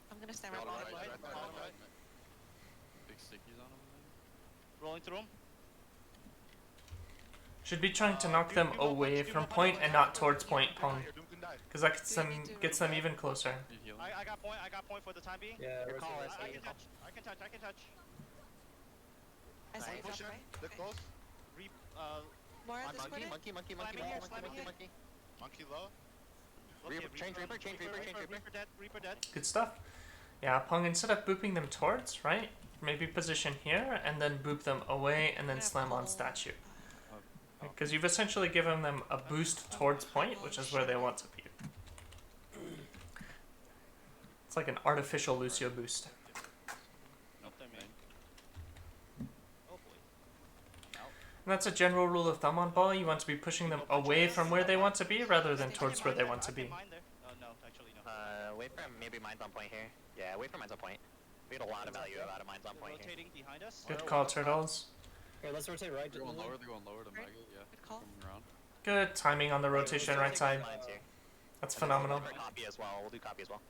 I'm gonna stand right Bottom behind right, them. right there, bottom right. Big stickies on him. Rolling through them. Should be trying to knock them away from point and not towards point, Pong. Doom can die. Because that gets them even closer. Need healing. I got point. I got point for the time being. Yeah, Your we're call seeing is- this. I can touch. I can touch. I can touch. I see Right. you drop Push it. right. They're Okay. close. More On discord it. monkey. Slamming here, slamming here. Monkey low. Reaper, change Reaper. Reaper dead. Reaper dead. Good stuff. Yeah, Pong, instead of booping them towards, right? Maybe position here and then boop them away and then Yeah, slam on pull, statue. Oh, Because you've essentially given them a boost towards point, which is where they want to be. It's like an artificial Lucio boost. Nope, they're main. Oh boy. I'm out. And that's a general rule of thumb on ball. You want to be pushing them away from where they want to be rather than towards where they want to be. Mine there. No, actually no. Wait for him. Maybe mine's on point here. Yeah, wait for mine's on point. We had a lot of value out of mine's on They're point here. rotating behind us. Good call, Turtles. Okay, let's rotate right. They're going Lily. lower. They're going lower to Right. Maggot. Yeah. Good call. Coming around. Good timing on the rotation right side. Mine's here. That's And then we'll phenomenal. do Copy as well. We'll do copy as well.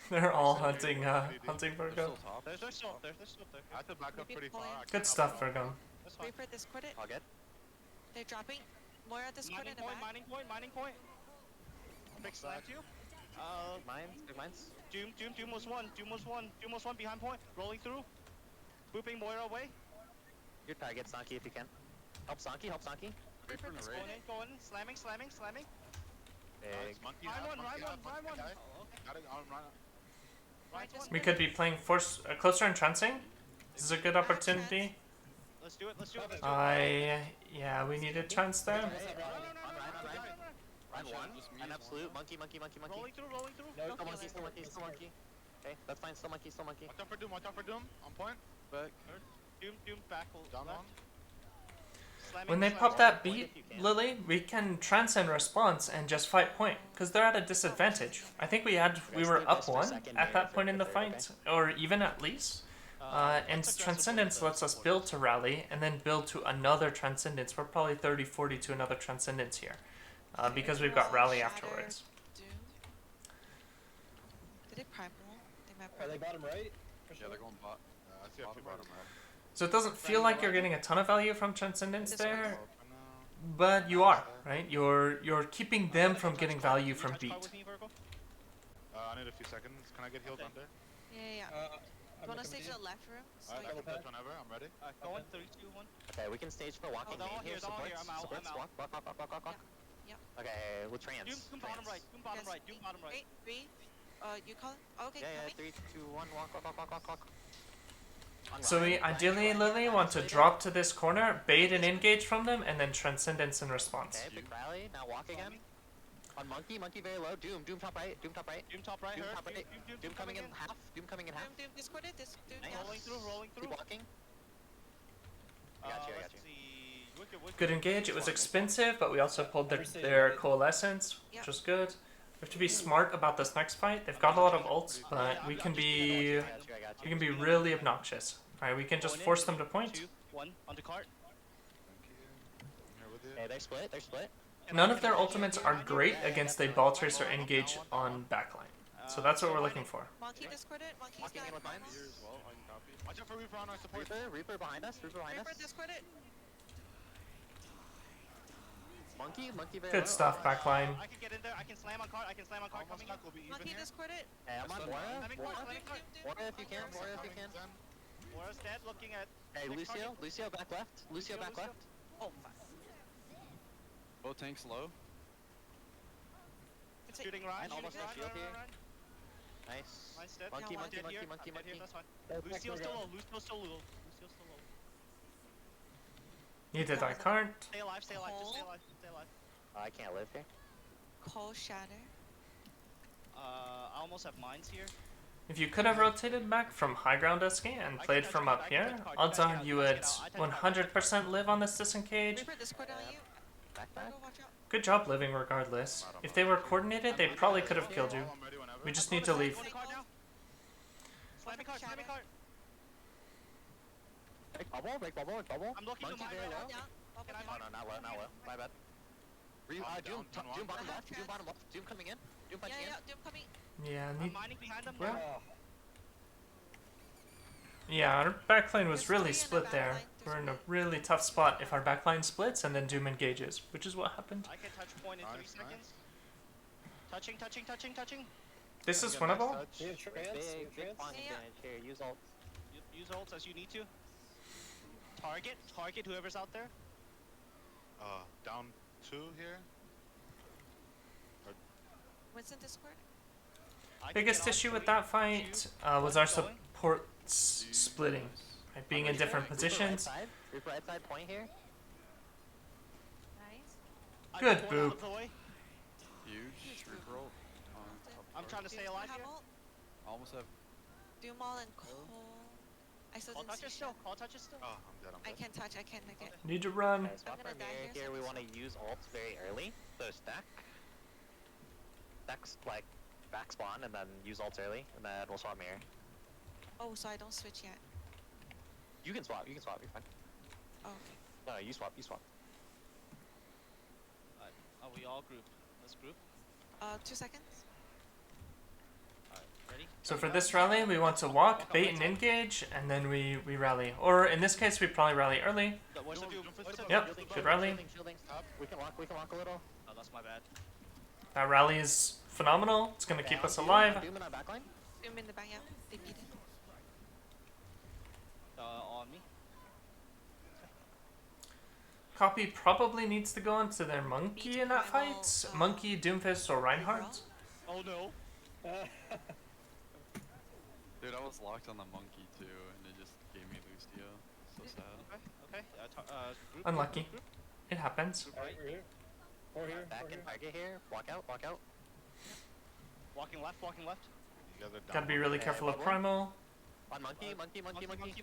They're all Send me hunting, what AD. hunting They're Virgo. still top. They're still up there. They're still up there. I have to back up Maybe pretty pull far. in. I Good can't stuff, help them Virgo. That's fine. Reaper discorded. All good. They're dropping. Moira discorded in the back. Mining point. Big slam to you. Big mines. Big mines. Doom was one behind point. Rolling through. Booping Moira away. Your target, Sanki, if you can. Help Sanki. Reaper Reaper discorded. Going in. Slamming. Big. Monkey Ryan half, one. monkey half, monkey Oh, guy. okay. Got it. Ryan. Ryan's one. We could be playing force closer and trancing. This is a good opportunity. Let's do it. Yeah, we need a trance there. Ryan, Ryan, one. just me An is absolute. Monkey. Rolling through. No, Still monkey. Okay, that's fine. Still monkey. Watch out for Doom. On point. back. Doom back. Down left. one. Slamming, When they slamming. pop that Point beat, if you can. Lily, we can trance and response and just fight point because they're at a disadvantage. I think we were Stay up this for one second at here that for point in the third, fight, or even at least. And let's aggressive Transcendence with lets the us build to rally and then build to another Transcendence. We're probably 30-40 to another Transcendence here because we've got Wall, rally shatter, afterwards. Doom. Did they primal? They might Are they primal. bottom right? Yeah, they're going bot. I see a few bottom right. So it doesn't feel like you're getting a ton of value from Transcendence This there, Open now. but you are, right? You're keeping them from getting value from beat. I need a few seconds. Can I get healed Okay. under? Yeah. I'm You wanna coming stage to the left room? So I you can can touch whenever. I'm ready. Going 3, 2, 1. Okay, we can stage for walking they're all main here. here, they're all here. Supports. I'm out. Walk. Yep. Okay, we'll trance. Doom bottom Trance. right. Doom bottom Yes. right. Doom bottom right. 3. You call it? Okay, Yeah, coming. 3, 2, 1. Walk. On So we Ryan. ideally, Ryan, Lily, want to Ryan, drop to this corner, bait and engage from them, and then Transcendence in response. Okay, big rally. Now walk again. On monkey very low. Doom top right. Doom top right. Doom Hurt. top right. Doom coming in half. Doom coming in half. Doom discorded. This Doom. Nice. Yes. Rolling through. Keep walking. I got you. Let's see. Wicked. Good engage. It was expensive, but we also pulled their coalescence, which was good. We have to be smart about this next fight. They've got a lot of ults, but we can be really obnoxious. Alright, we can just force them to point. 2, 1. Onto cart. Thank you. I'm here with you. Okay, they're split. None of their ultimates are great against a ball tracer engage on backline. So that's what we're looking for. Monkey discorded. Monkey's Walking got in with primal. mines. Here as well. I can copy. Watch out for Reaper on our support. Reaper behind us. Reaper discorded. Monkey very Good low. stuff, backline. I can get in there. I can slam on cart. Almost Coming back. We'll be even Monkey here. discorded. Hey, I'm on Moira. Slamming cart. Slamming cart. Moira if you can. Zen. Moira's dead. Looking at. Hey, next target. Lucio back left. Lucio back left. Oh, fuck. Both tanks low. It's a- Shooting Ryan. Almost Shooting no shield here. Ryan. Nice. Ryan's dead. Monkey. Dead here. Dead here, Monkey. That's fine. Back Lucio's still Virgo. low. Lucio's still low. Neither I can't. Stay alive. Just stay alive. I can't live here. Coal shatter. I almost have mines here. If you could have rotated back from high ground SK and played from up here, odds are you would 100% live on this disengage. Reaper discorded on you. Back. Virgo, watch out. Good job living regardless. If they were coordinated, they probably could have killed you. I'm ready whenever. We just need to leave. Going to cart now. Slamming cart. Break bubble. I'm looking to Monkey mine very right low. now. Down. Can I Oh mine? no, not low. My bad. Doom down, bottom I have left. Doom chance. bottom left. Doom coming in. Doom punching in. Doom coming. Yeah, I'm mining behind them. Yeah. Oh, yeah, our backline was There's really three in the split there. backline. We're in a really tough spot if our backline splits and then Doom engages, which is what happened. I can touch point in 3 Nice, seconds. nice. Touching. This is Nice winnable. touch. do you have trance? Do you have Big trance? flank Yeah. advantage here. Use ult. Use ults as you need to. Target whoever's out there. Down 2 here. Winston discord. I can Biggest get on issue with 3, that fight 2, was our going. support splitting, right? Being in different positions. Reaper right side point here. Nice. I Good can point out boop. of the way. Huge. Reaper ult. I'm trying to stay Doom's alive gonna here. have ult. Almost have. Doom all and coal. I still Call didn't see touches still. shit. Call touches still. Oh, I'm dead. I can't touch. I can't make it. Need to run. Okay, swap gonna our die mirror here, here. We so want to use ults very early. So stack. Stack's like back spawn and then use ults early, and then we'll swap mirror. Oh, so I don't switch yet. You can swap. You're fine. Oh, okay. No, you swap. We all group. Let's group. 2 seconds. Alright. Ready? So for this rally, we want to walk, bait, and engage, and then we rally. Or in this case, we probably rally early. Where's the Doom? Where's the Doom? Yep, good rally. We can walk a little. Oh, that's my bad. That rally is phenomenal. It's going to keep Okay, us alive. Doom in our backline. Zoom in the back, yeah. They beat it. On me. Copy probably needs to go into their monkey Beat in that primal, fight. Monkey, Doomfist, or Reinhardt. Oh no. Dude, I was locked on the monkey too, and it just gave me Lucio. So sad. Okay. Group, Unlucky. Group. It happens. Alright, we're here. We're here. Back We're in here. target here. Walk out. Walking left. You guys are down Gotta be one. really Okay, careful of bubble. primal. On monkey. Team right, Monkey, team if we right,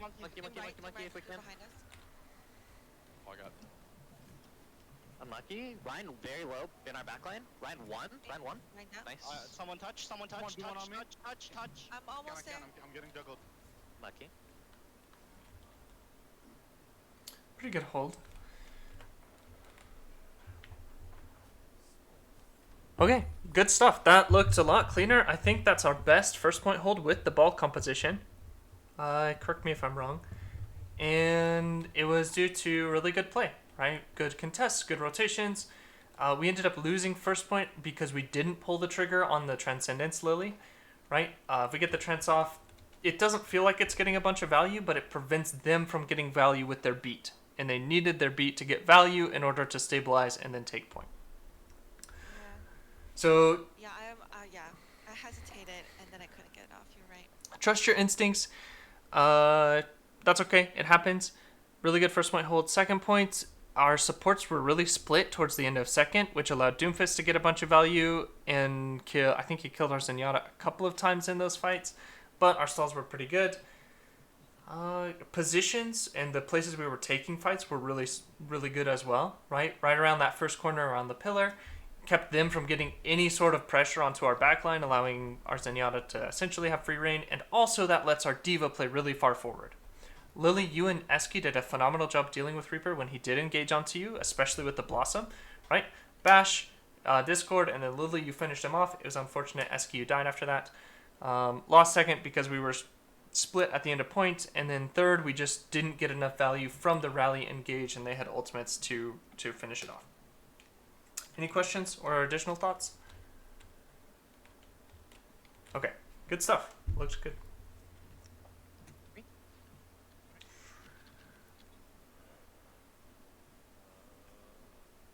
can. behind us. Oh, I got Unlucky. Ryan very low in our backline. Ryan one. Right now. Nice. Someone touch. Touch. Come on, do one on me. Touch. I'm almost there. I'm getting juggled. Lucky. Pretty good hold. Okay, good stuff. That looked a lot cleaner. I think that's our best first point hold with the ball composition. Correct me if I'm wrong. And it was due to really good play, right? Good contests, good rotations. We ended up losing first point because we didn't pull the trigger on the Transcendence Lily, right? If we get the Trance off, it doesn't feel like it's getting a bunch of value, but it prevents them from getting value with their beat. And they needed their beat to get value in order to stabilize and then take point. Yeah. So Yeah, I hesitated and then I couldn't get it off. You're right. trust your instincts. That's okay. It happens. Really good first point hold. Second point, our supports were really split towards the end of second, which allowed Doomfist to get a bunch of value and kill. I think he killed our Zenyatta a couple of times in those fights, but our stalls were pretty good. Positions and the places we were taking fights were really good as well, right? Right around that first corner around the pillar. Kept them from getting any sort of pressure onto our backline, allowing our Zenyatta to essentially have free reign, and also that lets our Diva play really far forward. Lily, you and Eski did a phenomenal job dealing with Reaper when he did engage onto you, especially with the Blossom, right? Bash, Discord, and then Lily, you finished him off. It was unfortunate, Eski, you died after that. Lost second because we were split at the end of point, and then third, we just didn't get enough value from the rally engage, and they had ultimates to finish it off. Any questions or additional thoughts? Okay, good stuff. Looks good.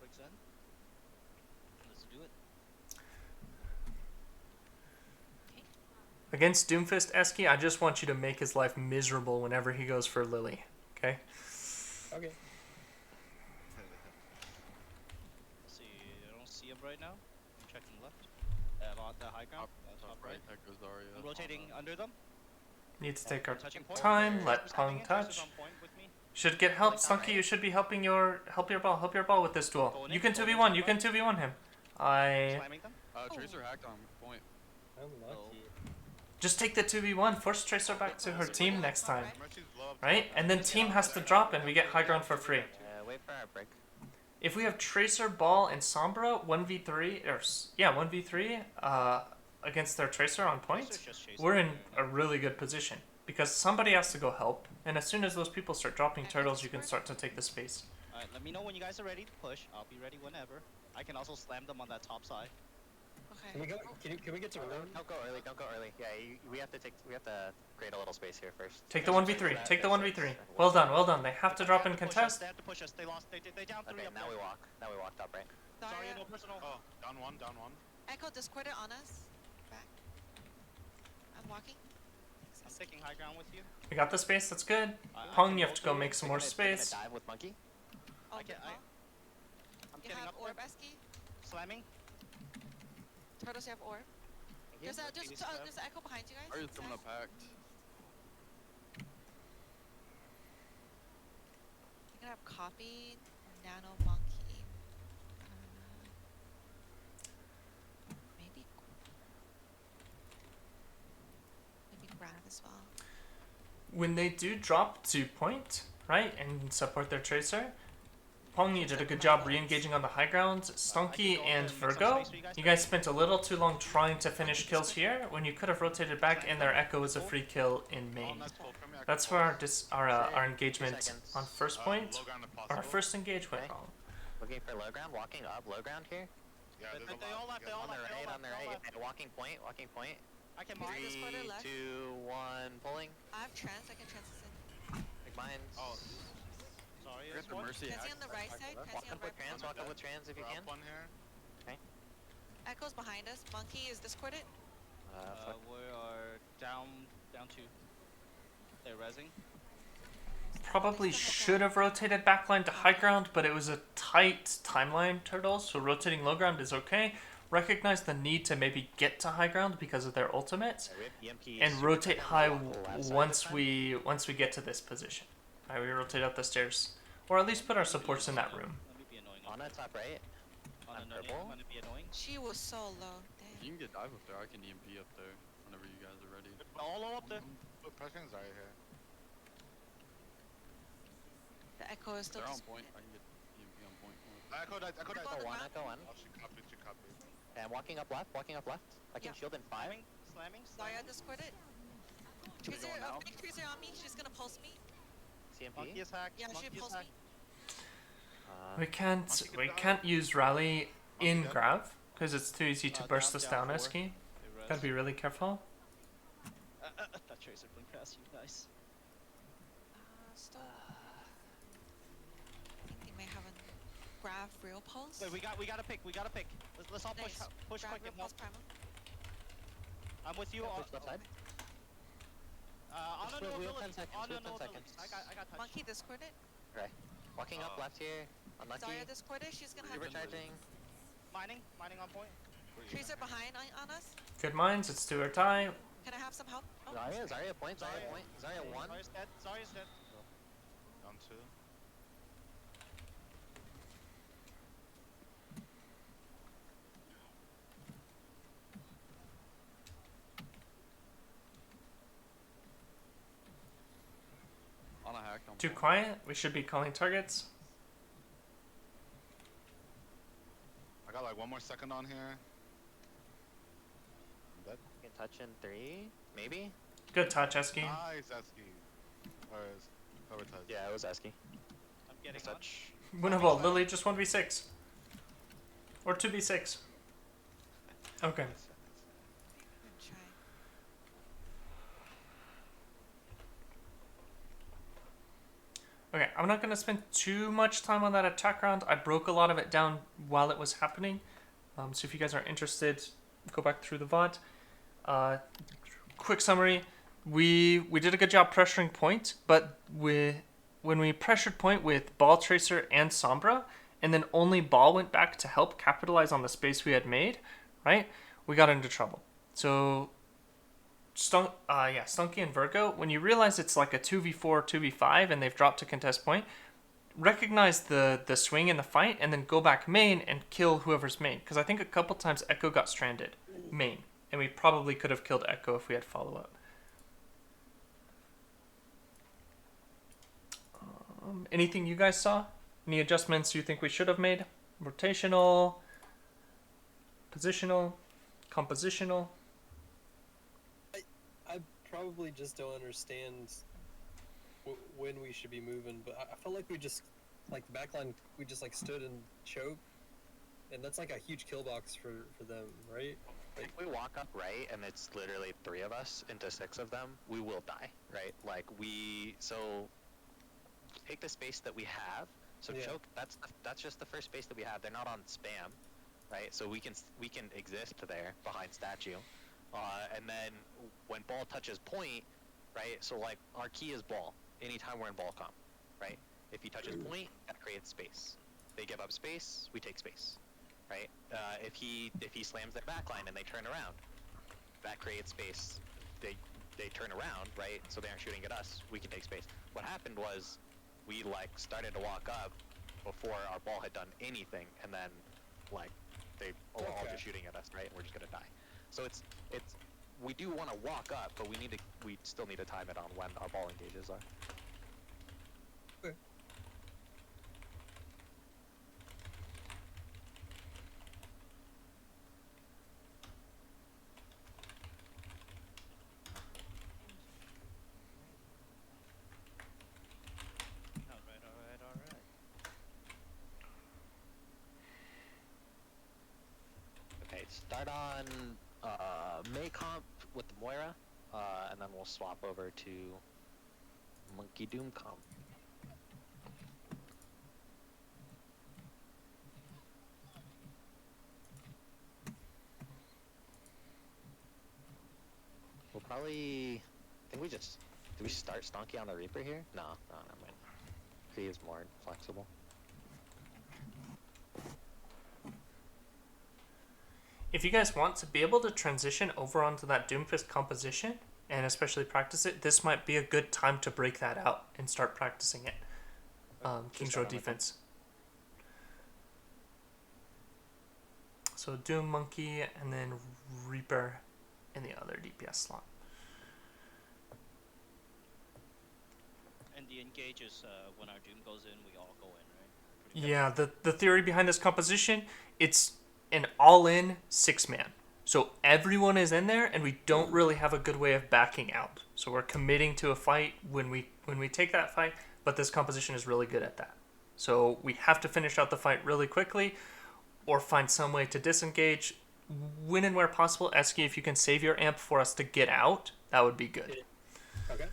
Breaks in. Let's do it. Against Doomfist Eski, I just want you to make his life miserable whenever he goes for Lily. Okay? Okay. See, I don't see him right now. I'm checking left. On the high ground. top right. That goes Zarya. I'm rotating under them. Need to take our Touching point. time. Let Tracer's Pung coming in. Tracer's touch. on point with me. Should get help. Like that, Slunky, right? you should be help your ball with this duel. Going You in, can going in, 2v1. You top can right. 2v1 him. I Slamming them. Tracer hacked on point. Unlucky. just take the 2v1. Force Tracer back to her team next time. Mercy's low up Right? top. And then team has to drop and we get high ground for free. Wait for our break. If we have Tracer, Ball, and Sombra 1v3, or 1v3 against their Tracer on point, Tracer's just chasing we're in me. a really good position. Because somebody has to go help, and as soon as those people start dropping turtles, you can start to take the space. Alright, let me know when you guys are ready to push. I'll be ready whenever. I can also slam them on that top side. Can we Okay. go? Can we get to room? Don't go early. Yeah, we have to create a little space here first. Take the 1v3. Take the 1v3. Well done. They have to drop in contest. They have to push us. They lost. They down 3 Okay, up now there. we walk. Now we walk top right. Sorry, Zarya, no personal. Oh, down one. Echo Discorder on us. Back. I'm walking. I'm taking high ground with you. We got the space. That's good. I Pung, can you have to go rotate. make some more space. Dive with monkey. Oh, I can- good call. I'm You getting have up orb, there. Eski. Slamming. Turtles, you have orb. There's an echo behind you guys. Zarya's coming up hacked. You're gonna have copy, nano monkey. Maybe ground as well. When they do drop to point, right, and support their Tracer, Pong, you did a good job re-engaging on the high ground. Stunky go and there and make some Virgo, space for you guys you to guys make. spent a little too long trying to finish kills here when you could have rotated back, and their Echo was a free kill in Oh, main. nice pull from me. I That's can where pulse. our Two engagement seconds. on first point, Low ground if our possible. first engage went Okay. wrong. Looking for low ground, walking up, low ground here. Yeah, there's a They all lot. left, they all On the left, they all right, left, on the they all right. left. Yeah, walking point, walking point. I can Mark mark. this quarter 3, left. 2, 1, pulling. I have trans. I can trans this in. Big mines. Oh, Sorry, Forget it's the one. Mercy Transy axe. on the right back side. left. Walk Transy on up the with right. trans, walk up with trans if you We're can. up one here. Echo's behind us. Monkey is discorded. Fuck. We are down two. They're rezzing. Probably They still have should have rotated backline to high ground, but it was a tight timeline, Turtles, so rotating low ground is okay. Recognize the need to maybe get to high ground because of their ultimates, Yeah, we have EMP and super rotate seconds, high walk to the left side once this time. we get to this position. Alright, we rotate up the stairs, or at least put our supports in that room. Let me be annoying. On it, top right. On I'm annoying. purple. I'm gonna be annoying. She was so low. If Damn. you can get dive up there, I can EMP up there whenever you guys are ready. All low up there. Put pressuring Zarya here. The Echo is still They're on discorded. point. I can get EMP on point. Echo died. Echo Echo on the one, ground. echo one. Oh, she copied. She copied. And walking up left, walking up left. I can Yeah. shield in 5. Slamming. Zarya discorded. Tracer, going now? big Tracer on me. She's gonna pulse me. CMP. Monkey is hacked. Yeah, she Monkey is pulsed hacked. me. We can't use rally in dead. grav because it's too easy to burst this down, four. Eski. They Gotta rezz. be really careful. That tracer blinked past you. Nice. Still. I think they may have a grab real pulse. Wait, we gotta pick. Let's all push. Nice. Push Grab quick real and help. pulse primal. I'm with you. Yeah, push left side. On Push the wheel, ability. 10 seconds, On the wheel, 10 ability. seconds. I got touch. Monkey discorded. Okay. Walking up left here. Unlucky. Zarya discorded. She's gonna have Recharging. Mining on point. Tracer behind on us. Good minds, it's do or die. Can I have some help? Oh, Zarya point, Zarya point. Zarya 1. Zarya's dead. Zarya's dead. Down 2. On a hack. On Too point. quiet, we should be calling targets. I got like 1 more second on here. I'm dead. You can touch in 3, maybe? Good touch, Eski. Nice, Eski. Or is cover touch. Yeah, it was Esky. I'm getting Nice on. touch. Winnable, Lily just 1v6. Or 2v6. Okay. good try. Okay, I'm not going to spend too much time on that attack round. I broke a lot of it down while it was happening. So if you guys are interested, go back through the VOD. Quick summary. We did a good job pressuring point, but when we pressured point with Ball Tracer and Sombra, and then only Ball went back to help capitalize on the space we had made, right? We got into trouble. So Stunky and Virgo, when you realize it's like a 2v4, 2v5, and they've dropped to contest point, recognize the swing in the fight, and then go back main and kill whoever's main. Because I think a couple times Echo got stranded main, and we probably could have killed Echo if we had follow-up. Anything you guys saw? Any adjustments you think we should have made? Rotational, positional, compositional? I probably just don't understand when we should be moving, but I felt like we just, like the backline, we just like stood and choked, and that's like a huge kill box for them, right? If we walk up right and it's literally 3 of us into 6 of them, we will die, right? Like so take the space that we have. So Yeah. choke. That's just the first space that we have. They're not on spam, right? So we can exist there behind statue, and then when ball touches point, right? So like our key is ball. Anytime we're in ball comp, right? If he touches point, that creates space. They give up space, we take space, right? If he slams their backline and they turn around, that creates space. They turn around, right? So they aren't shooting at us. We can take space. What happened was we like started to walk up before our ball had done anything, and then like they were all just shooting at us, right? And we're just gonna die. So it's we do want to walk up, but we still need to time it on when our ball engages are. start on May comp with the Moira, and then we'll swap over to Monkey Doom comp. We'll probably. I think we just. Do we start Stonky on the Reaper here? No, never mind. He is more flexible. If you guys want to be able to transition over onto that Doomfist composition, and especially practice it, this might be a good time to break that out and start practicing it. King's Row defense. So Doom Monkey and then Reaper in the other DPS slot. And the engage is when our Doom goes in, we all go in, right? Pretty Yeah, the theory behind this composition, it's an all-in 6-man. So everyone is in there, and we don't really have a good way of backing out. So we're committing to a fight when we take that fight, but this composition is really good at that. So we have to finish out the fight really quickly, or find some way to disengage. When and where possible, Eski, if you can save your amp for us to get out, that would be good. Okay.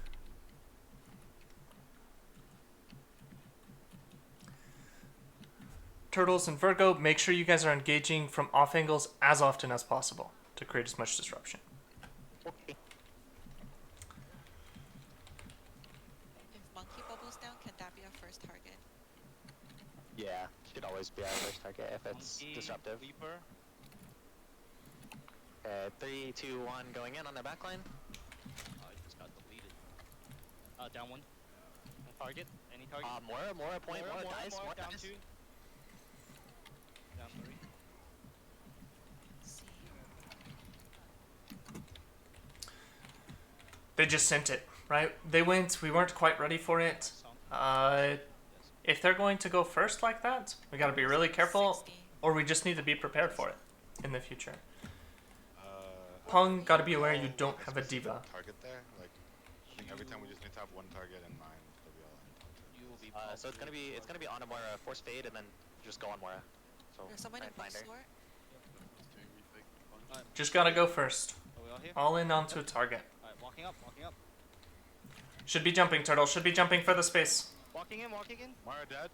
Turtles and Virgo, make sure you guys are engaging from off angles as often as possible to create as much disruption. Okay. If Monkey bubbles down, can that be our first target? Yeah, should always be our first target if it's Monkey, disruptive. Reaper. 3, 2, 1, going in on their backline. I just got deleted. Down one. Target. Any target? Mora point, Mora dies, Mora down dies. 2. Down 3. Let's see. They just sent it, right? They went, we weren't quite ready for it. If they're going to go first like that, we gotta be really careful, 60. or we just need to be prepared for it in the future. Pong, gotta be aware you don't have a diva. Target there, like I think every time we just need to have one target in mind that we all end. You will be. So it's gonna be on a Moira, force fade, and then just go on Moira. So There's someone try in and find her. bookstore. Just doing refake punch. Just gotta go first. Are we all here? All in onto a target. Alright, walking up, walking up. Should be jumping, Turtle. Should be jumping for the space. Walking in, walking in. Mara dead.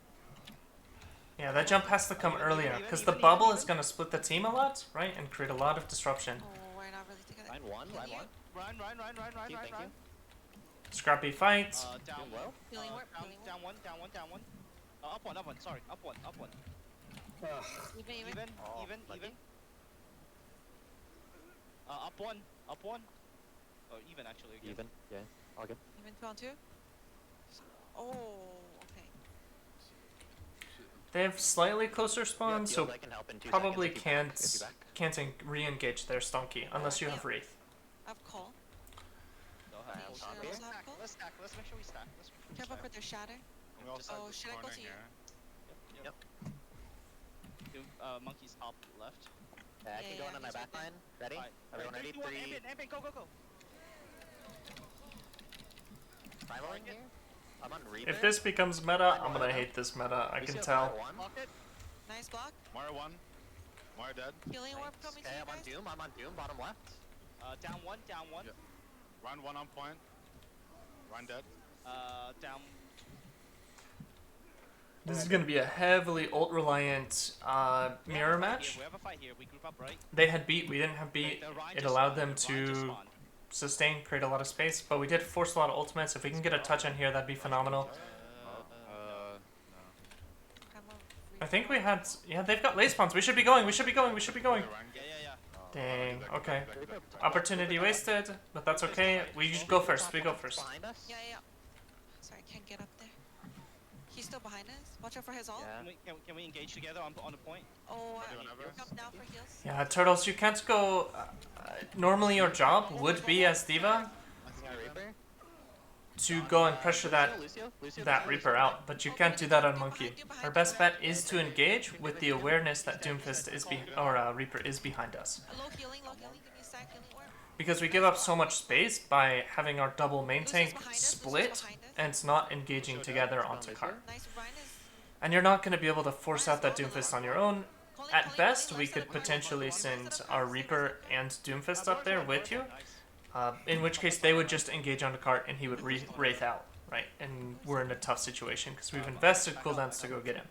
Yeah, that jump has to come earlier, because the bubble is gonna split the team a lot, right? And create a lot of disruption. Oh, we're not really together. Line one, Can line you- one. Run, run, run, run, run, Thank you, run, thank run. you. Scrappy fight. Down Doing one. well. Healing work, Down, healing work. down one, down one, down one. Up one, up one. Sorry, up one, up one. Ugh. Even. Even, Oh, even, lucky. even. Up one, up one. Oh, even actually. Again. Even, yeah, all good. Even 2 on 2? Oh, okay. They have slightly closer spawns, Yeah, so Dios, I can help in 2 probably seconds if you back. can't re-engage their Stonky unless you have Wraith. I have call. Go I ahead. am Should top I here. also have call? Let's stack. Let's make sure we stack. Let's make sure we Careful stack. for their shatter. We also Just- have Oh, this should I go corner to you? here. Yep. Monkey's top left. Yeah, I Yeah, can go yeah, in on their he's right there. backline. Ready? Alright, Everyone ready? 3, 2, 1, 3, ambient, ambient, go, go, go. rivaling here. I'm on Reaper. If this becomes meta, I'm gonna hate this meta. I can tell. One. Block it. Nice block. Mara one. Mara dead. Healing orb coming to Okay, you I'm on guys. Doom. I'm on Doom. Bottom left. Down one, down one. Yep. Round one on point. Ryan dead. Down. This is gonna be a heavily ult reliant mirror match. We have a fight here. We group up, right? They had beat, we didn't have beat. The Ryan It just allowed spawned, them the Ryan just to spawned. sustain, create a lot of space, but we did force a lot of ultimates. If we can get a touch in here, that'd be phenomenal. No. I'm a I think we had, yeah, they've got lay spawns. We should be going. We should be going. We should be going. Ryan. Yeah, yeah, yeah. Dang. Okay. Reaper. Opportunity wasted, but that's okay. We go first. We go first. Behind us. Yeah, yeah. Sorry, I can't get up there. He's still behind us. Watch out for his ult. Yeah. Can we engage together on the point? Oh, Ready whenever. come down for heals. Yeah, Turtles, you can't go. Normally, your job would be as Diva Yeah, Reaper. to go and pressure that Lucio, Reaper out, but you can't do that on Monkey. Our best bet is to engage with the awareness that Doomfist is Reaper is behind us, Low healing, low healing. Give me a sec, healing orb. because we give up so much space by having our double main Lucius tank behind us, split Lucius behind us. and it's not engaging together onto cart. Nice, Ryan is And you're not going to be able to force out that Doomfist on your own At best, we could potentially send our Reaper and Doomfist up there with you. Nice. In which case, they would just engage on the cart and he would wraith out, right? And we're in a tough situation because we've invested cooldowns to go get him.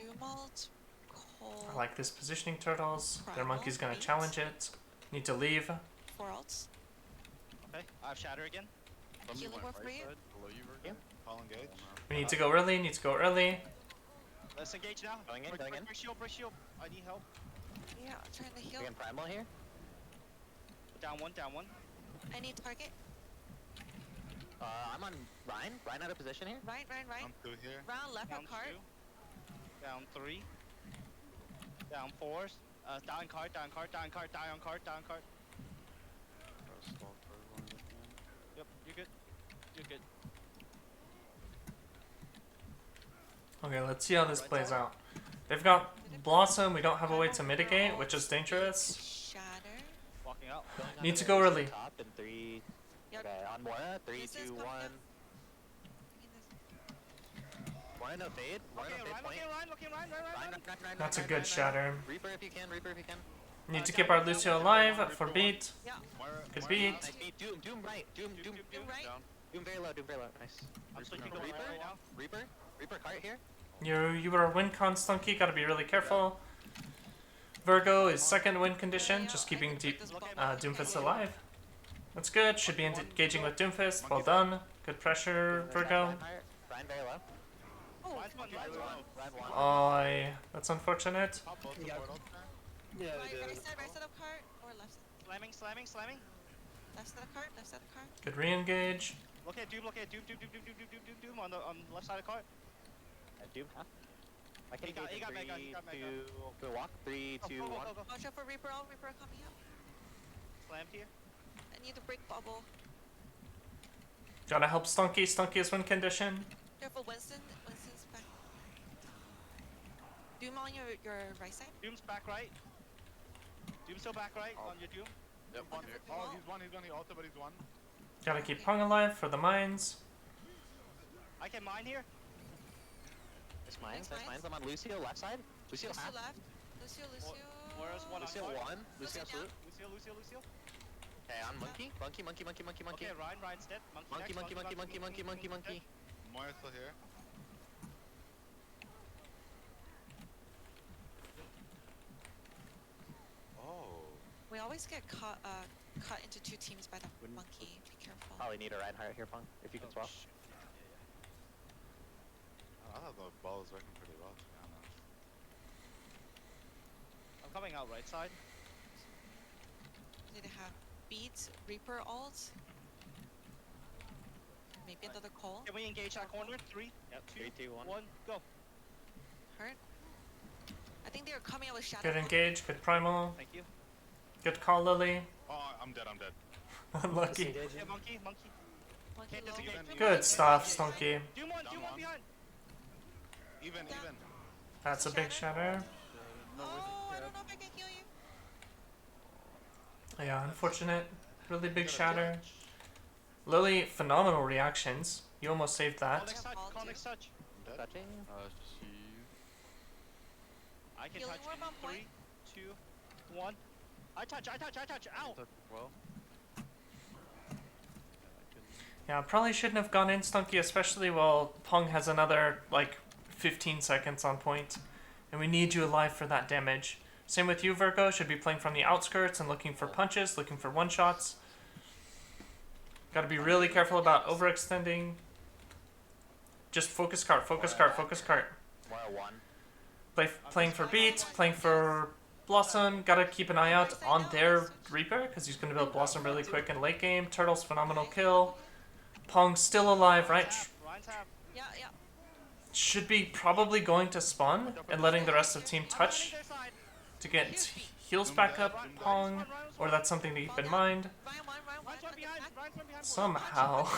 Dumalt, Cole. I like this positioning, turtles. Their monkey's gonna challenge it. Need to leave. 4 alts. Okay, I have Shatter again. Healing word for you. Below you, Virgo. Yeah. Call engage. We need to go early. Need to go early. Let's engage now. Going in, Break, going break, in. break shield, break shield. I need help. Yeah, I'm trying to heal. Again, primal here. Down one, down one. I need target. I'm on Ryan. Ryan out of position here. Right. I'm through here. Round left Down on cart. 2. Down 3. Down 4. Down cart, down cart, down cart, down cart, down cart. Stall for everyone at the end. Yep, you're good. You're good. Okay, let's see how this plays out. They've got Blossom. We don't have a way to mitigate, which is dangerous. Shatter. Walking out. Going on Need the to go early. Top in 3. Yep. Okay, on Mora. 3, This is 2, 1. coming up. Mora no fade. Mora Okay, no fade Ryan, point. looking Ryan. That's a good shatter. Reaper if you can. Reaper if you can. Need to keep our Lucio alive for beat. Yeah. Good beat. Nice beat. Doom right. Doom right. Down. Doom very low. Doom very low. Nice. I'm sleeping Reaper. Reaper right now. Reaper cart here. You were a win con, Stunky. Gotta be really careful. Virgo is second win condition, just keeping Doomfist alive. That's good. Should be engaging with Doomfist. Well done. Good pressure, Virgo. Ryan very low. Oh, Ryan's one, Ryan's one. Ryan one. Oh, that's unfortunate. Pop both the Yeah. portals there. Yeah, right they did. side of cart or left side? Slamming. Left side of cart. Left side of cart. Good re-engage. Look at Doom. Doom on the left side of the cart. Doom half. I can He got engage in mega, 3, he got mega. 2. Go walk. 3, 2, 1. Go. Watch out for Reaper. All Reaper coming up. Slammed here. I need to break bubble. Gotta help Stunky. Stunky is win condition. Careful, Winston. Winston's back. Doom on your right side. Doom's back right. Doom's still back right on your Doom. Yep, one here. Oh, he's one. He ulted, but he's one. Gotta keep Pong alive for the mines. I can mine here. Nice mines. I'm on Lucio left side. Lucio Lucio half. left. Lucio. Where's one on Lucio cart? 1. Lucio Lucio salute. Lucio. Okay, on Monkey. Monkey. Okay, Ryan's dead. Monkey next. Monkey. Moira's still here. Oh. We always get cut into 2 teams by the monkey. Be careful. Probably need a Reinhardt here, Pong, if you can swap. I thought the ball was working pretty well, to be honest. I'm coming out right side. Need to have beats, Reaper ult. Maybe another call. Can we engage that corner? 3, 2, 3, 2, 1. 1, go. Hurt. I think they were coming out with shadow. Good engage. Good primal. Thank you. Good call, Lily. Oh, I'm dead. Unlucky. Yeah, monkey. Monkey Can't low. disengage. Good stuff, Stunky. Doom one behind. Even. That's a big shatter. Oh, I don't know if I can heal you. Yeah, unfortunate. Really big shatter. Lily, phenomenal reactions. You almost saved Call that. next touch. Dead. Touching. See. I can Healing touch word on in 3, point. 2, 1. I touch. Ow! Touch well. Yeah, probably shouldn't have gone in, Stunky, especially while Pong has another, 15 seconds on point. And we need you alive for that damage. Same with you, Virgo. Should be playing from the outskirts and looking for punches, looking for one-shots. Gotta be really careful about overextending. Just focus cart. Mora 1. Playing for beat, playing for Blossom. Gotta keep an eye out on their Reaper, because he's gonna build Blossom really quick in late game. Turtle's phenomenal kill. Pong's still alive, right? Ryan's half. Yeah. Should be probably going to spawn and letting the rest of the team touch Their side. to get heals back up Pong, or that's something to keep in mind. Ryan one Ryan's one at the behind. back. Ryan's one behind. Somehow.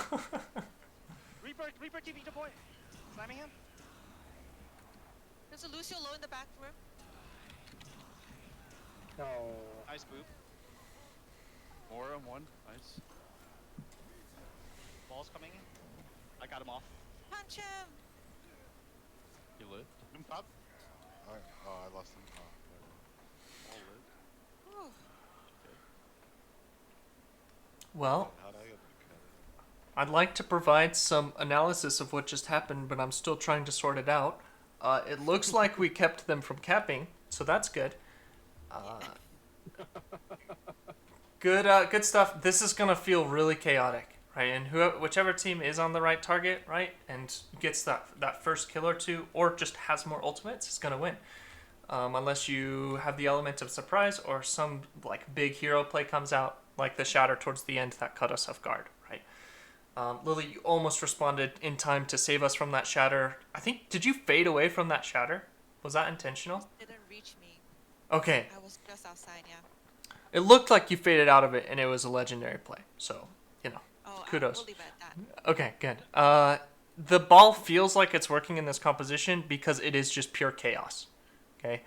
Reaper TP to point. Slamming him. There's a Lucio low in the back room. No. Nice move. Mora 1. Nice. Ball's coming in. I got him off. Punch him. He lit. Doom top. Oh, I lost him. Oh, whatever. All lit. Whew. Okay. Well, How did I get cut out? I'd like to provide some analysis of what just happened, but I'm still trying to sort it out. It looks like we kept them from capping, so that's good. Good stuff. This is gonna feel really chaotic, right? And whichever team is on the right target, right, and gets that first kill or two, or just has more ultimates, is gonna win. Unless you have the element of surprise or some like big hero play comes out, like the shatter towards the end that cut us off guard, right? Lily, you almost responded in time to save us from that shatter. I think, did you fade away from that shatter? Was that intentional? It didn't reach me. Okay. I was just outside, yeah. It looked like you faded out of it and it was a legendary play. So, Oh, kudos. we'll leave it at that. Okay, good. The ball feels like it's working in this composition because it is just pure chaos. Okay?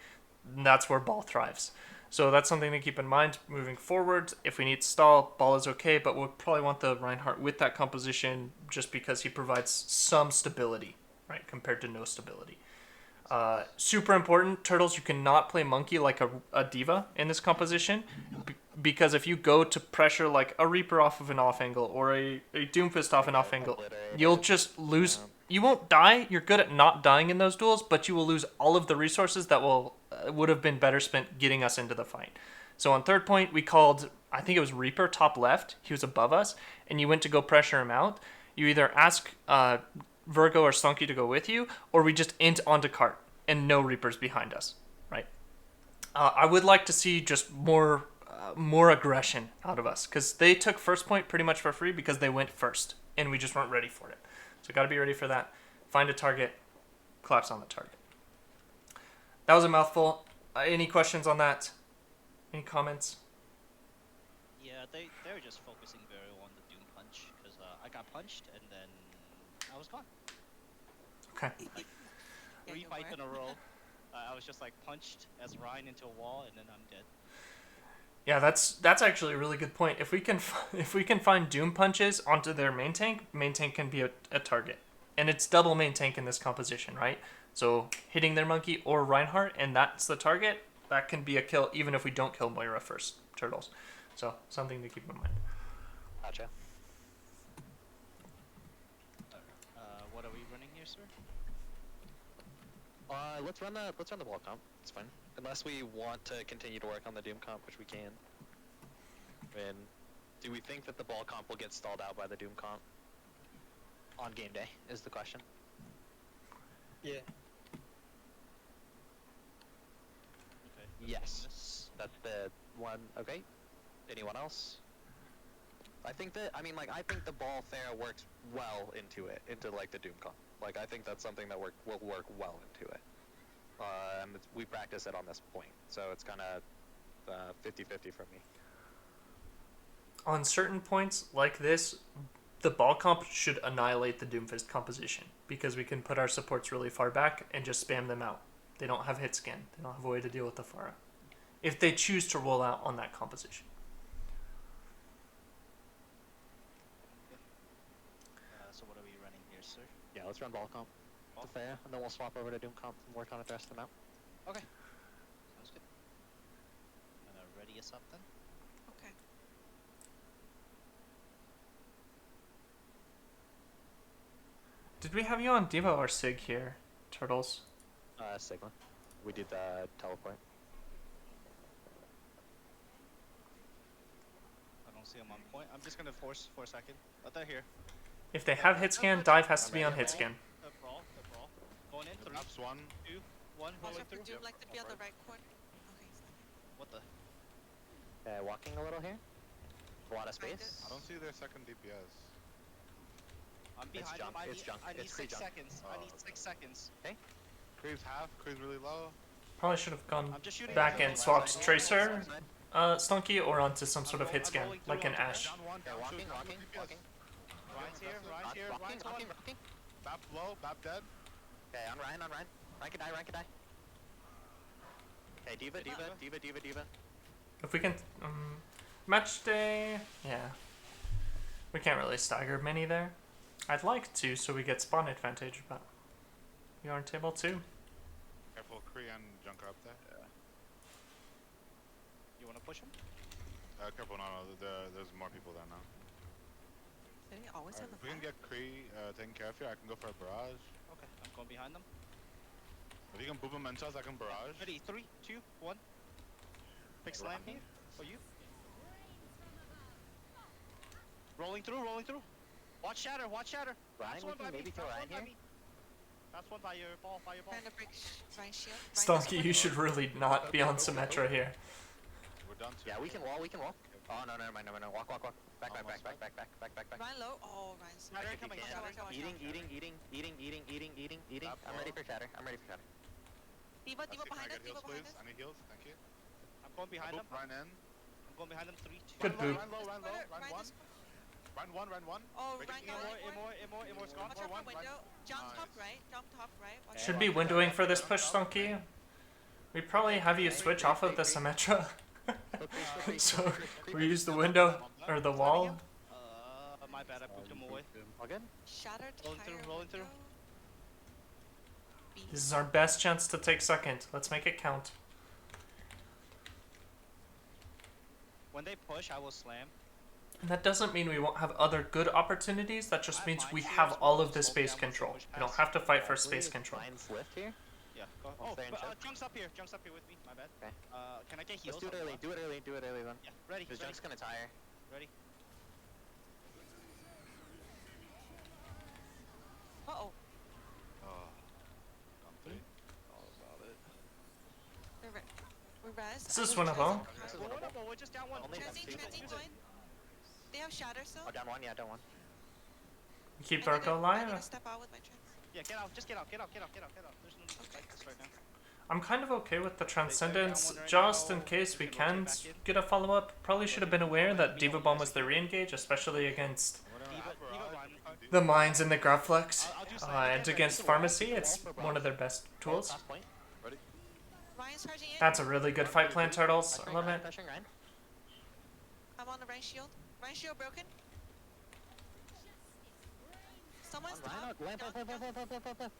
And that's where ball thrives. So that's something to keep in mind moving forward. If we need stall, ball is okay, but we'll probably want the Reinhardt with that composition just because he provides some stability, right, compared to no stability. Super important, Turtles, you cannot play Monkey like a Diva in this composition because if you go to pressure like a Reaper off of an off angle or a Doomfist off an off angle, you'll just lose. You won't die. You're good at not dying in those duels, but you will lose all of the resources that would have been better spent getting us into the fight. So on third point, we called, I think it was Reaper top left. He was above us, and you went to go pressure him out. You either ask Virgo or Stunky to go with you, or we just int onto cart and no Reapers behind us, right? I would like to see just more aggression out of us because they took first point pretty much for free because they went first and we just weren't ready for it. So got to be ready for that. Find a target, collapse on the target. That was a mouthful. Any questions on that? Any comments? Yeah, they were just focusing very on the Doom punch because I got punched and then I was gone. Okay. Like Yeah, 3 you fights were. in a row. I was just like punched as Ryan into a wall and then I'm dead. Yeah, that's actually a really good point. If we can find Doom punches onto their main tank can be a target, and it's double main tank in this composition, right? So hitting their monkey or Reinhardt, and that's the target. That can be a kill, even if we don't kill Moira first. Turtles, so something to keep in mind. Gotcha. What are we running here, sir? Let's run the ball comp. It's fine. Unless we want to continue to work on the Doom comp, which we can. And do we think that the ball comp will get stalled out by the Doom comp on game day? Is the question. Yeah. Okay. Yes. That's the one. Okay. Anyone else? I think the ball fair works well into like the Doom comp. Like I think that's something that will work well into it. And we practice it on this point, so it's kind of 50-50 for me. On certain points like this, the ball comp should annihilate the Doomfist composition because we can put our supports really far back and just spam them out. They don't have hit scan. They don't have a way to deal with the Pharah. If they choose to roll out on that composition. So what are we running here, sir? Yeah, let's run ball comp. Ball? The fair, and then we'll swap over to Doom comp and work on it the rest of them out. Okay. Sounds good. I'm gonna ready us up then. Okay. Did we have you on Diva or Sig here, Turtles? Sigma. We did the teleport. I don't see them on point. I'm just gonna force for a second. But they're here. If they have hit scan, dive has to be on hit scan. The brawl. Going in. 3, Perhaps one. 2, 1. Also, Rolling for through. Doom like to be on the right corner. Okay, he's not here. What the? Walking a little here. A lot of Behind space. I don't see their second DPS. I'm It's behind junk, him. it's junk, I need it's free 6 junk. seconds. Oh, I need okay. 6 seconds. Creeps half. Creeps really low. Probably should have gone I'm just shooting. back at and them. swapped Tracer, Side. Stunky, or onto some sort of I'm hit scan, rolling like through an onto Ash. Down one. Okay, Down walking. two. Down DPS. Ryan's here. Ryan's here. Rocking. Ryan's on. Bap low. Bap dead. Okay, on Ryan. Ryan can die. Okay, Diva. If we can, match day, yeah. We can't really stagger many there. I'd like to, so we get spawn advantage, but we aren't able to. Careful Careful, Kree and Junker up there. You wanna push him? Careful, no, there's more people there now. Did he always have Alright, the if we can flag? get Kree taken care of here, I can go for a barrage. Okay, I'm going behind them. If you can boop him into us, I can barrage. Ready? 3, 2, 1. Big slam here for you. Rolling through, rolling through. Watch shatter, watch shatter. Ryan, That's we one can by me. maybe kill That's Ryan one by here. me. That's one by your ball, by your ball. Trying to break Ryan's shield. Ryan Stonky, doesn't you want should really not be on Symmetra here. We're done to. Yeah, we can wall. Oh no, never mind. Walk. Back. Almost Back. it. Ryan low. Oh, Ryan's. Shatter If you coming, can. shatter Watch out, watch coming. Eating. Stop I'm ready wall. for shatter. Diva Can behind I us. get Diva heals, behind please? us. I need heals, thank you. I'm going behind them. Run in. I'm going behind them. 3, 2, Good boop. Run low, run Ryan one. just- Run one. Oh, Break Ryan it. got it. Immore's gone. Watch out one, for window. Jump top Nice. right. Jump top right. Watch Should out. be windowing for this push, Stonky. We probably have you switch off of the Symmetra. So we use the window or the wall. My bad, I booped him away. All good. Shattered Rolling through, tire rolling through. window. This is our best chance to take second. Let's make it count. When they push, I will slam. And that doesn't mean we won't have other good opportunities. That just I means mind we seers have all will of the slow space down once they control. push We don't past. have to fight for Actually, space if control. Ryan's lift here. Yeah, go. I'll stay in check. Junk's up here with me. My bad. Okay. Can I get Let's heals? do it on the early. left? Do it early then. Yeah, ready. Because Ready. Junk's gonna tire. Ready. Uh-oh. Oh. Got 3. All about it. We're res. This is winnable. This is We're winnable. winnable. We're just down one. Only Transing going. They have shatter still. Oh, down one. Yeah, down one. We keep I need Darko to- I need alive. to step out with my trans. Yeah, get out. Just get out. Get out. There's no need to fight this right now. I'm kind of okay with the down Transcendence, one right just in now. case we We can rotate can back in. get a follow-up. Probably should have been aware that Diva Bomb was the re-engage, especially against the mines and the Graflex. I'll do slam And again, against Wall, Pharmacy, wall it's for one of their best tools. Last point. Ryan's charging in. That's a really good fight plan, Turtles. I love it. Pressuring Ryan. I'm on the Ryan shield. Ryan shield broken. Someone's Ryan, top. lamp. Down.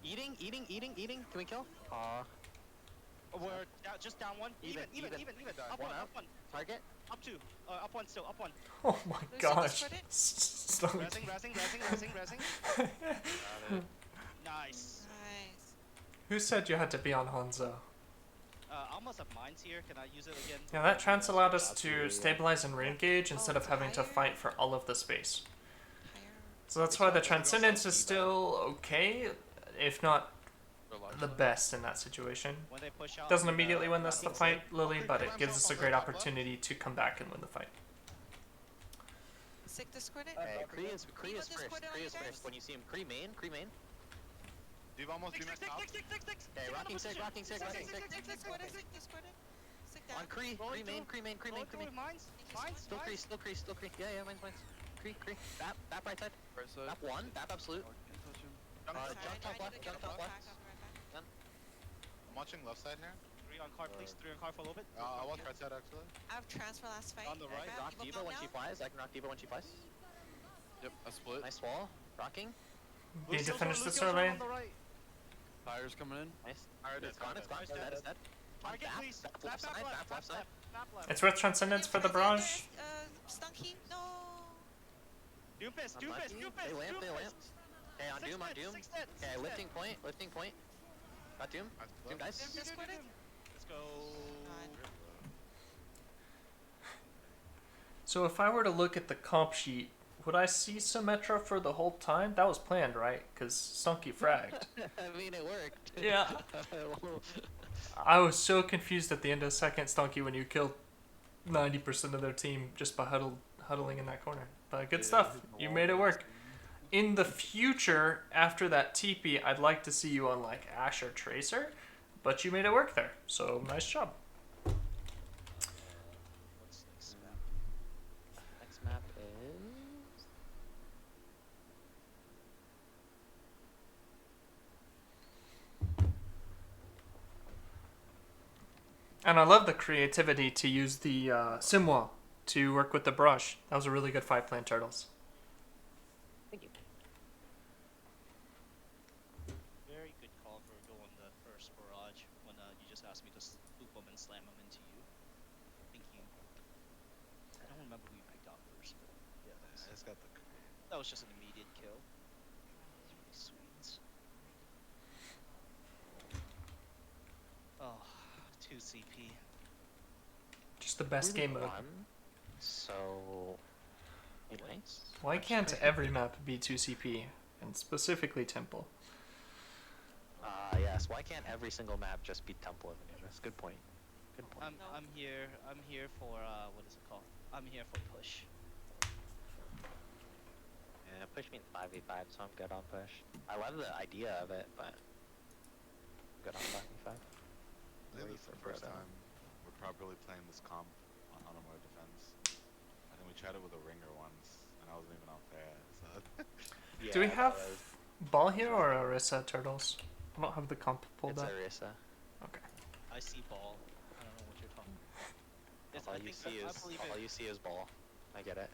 Eating. Can we kill? We're just down one. Even. Even. Up One one. up. Up one. Target. Up 2. Up one still. Up one. Oh my Lucy gosh. discredit? Stonky. Rezzing. Nice. Nice. Who said you had to be on Hanzo? Almost have mines here. Can I use it again? Yeah, that trance allowed us Absolutely, to yeah. stabilize and re-engage instead of having to tire? fight for all of the space. Tire. So that's why the Transcendence is still okay, if not the best in that situation. When they push out. Doesn't immediately win us the Rocking fight, Sig. Lily, but it gives us a great opportunity to come back and win the fight. Sick discordant. Okay, Kree is Diva first. discordant on Kree you is guys? first. When you see him, Kree main. Diva almost Six, beat six, my top. six, six, six, six. Okay, Get on the rocking Sig. position. Sick discordant. Sick discordant. Sick down. On Kree. Rolling Kree main. Rolling through with mines. Mines. Still Kree. Yeah, mine's. Kree. Bap right side. Right side. Bap one. Bap absolute. Oh, can't touch him. Sorry, Jump top I need left. to get Jump a top boat left. back. I'll be right back. I'm watching left side here. 3 on card, please. 3 on card for a little bit. I'll watch right side actually. I have transfer last fight. On the right. I Rock grab Diva when she now. flies. I can rock Diva when she flies. Yep, I split. Nice wall. Rocking. Need to finish this Lucio's early. on the right. Tires coming in. Nice. Alright, It's gone. It's dead. Target, please. Bap left side. Bap left side. Snap left. It's worth Transcendence for the barrage. Stunky. No. Doom fist. They lamp. Okay, on Doom. Okay, lifting point. Got Doom. Doom dice. Discordant. Let's go. So if I were to look at the comp sheet, would I see Symmetra for the whole time? That was planned, right? Because Stunky fragged. I mean, it worked. Yeah. I was so confused at the end of second, Stunky, when you killed 90% of their team just by huddling in that corner. But good stuff. You made it work. In the future, after that TP, I'd like to see you on like Ash or Tracer, but you made it work there. So nice job. What's next map? Next map is. And I love the creativity to use the Simwa to work with the brush. That was a really good fight plan, Turtles. Thank you. Very good call for going the first barrage when you just asked me to loop them and slam them into you. Thank you. I don't remember who you picked out first, but yeah, I just got the. that was just an immediate kill. It's really sweet. Oh, 2 CP. Just the best game mode. So, nice. Why can't every map be 2 CP, and specifically Temple? Yes. Why can't every single map just be Temple of Anubis? Good point. Good point. I'm here for what is it called? I'm here for push. Yeah, push means 5v5, so I'm good on push. I love the idea of it, but I'm good on 5v5. I think this is the first time we're properly playing this comp on Hanamura Defense. I think we tried it with a ringer once, and I wasn't even on fair. So. Yeah, Do we have ball here or Orisa Turtles? I don't have the comp pulled it's up. Orisa. Okay. I see ball. I don't know what you're talking about. All you see is ball. I get it.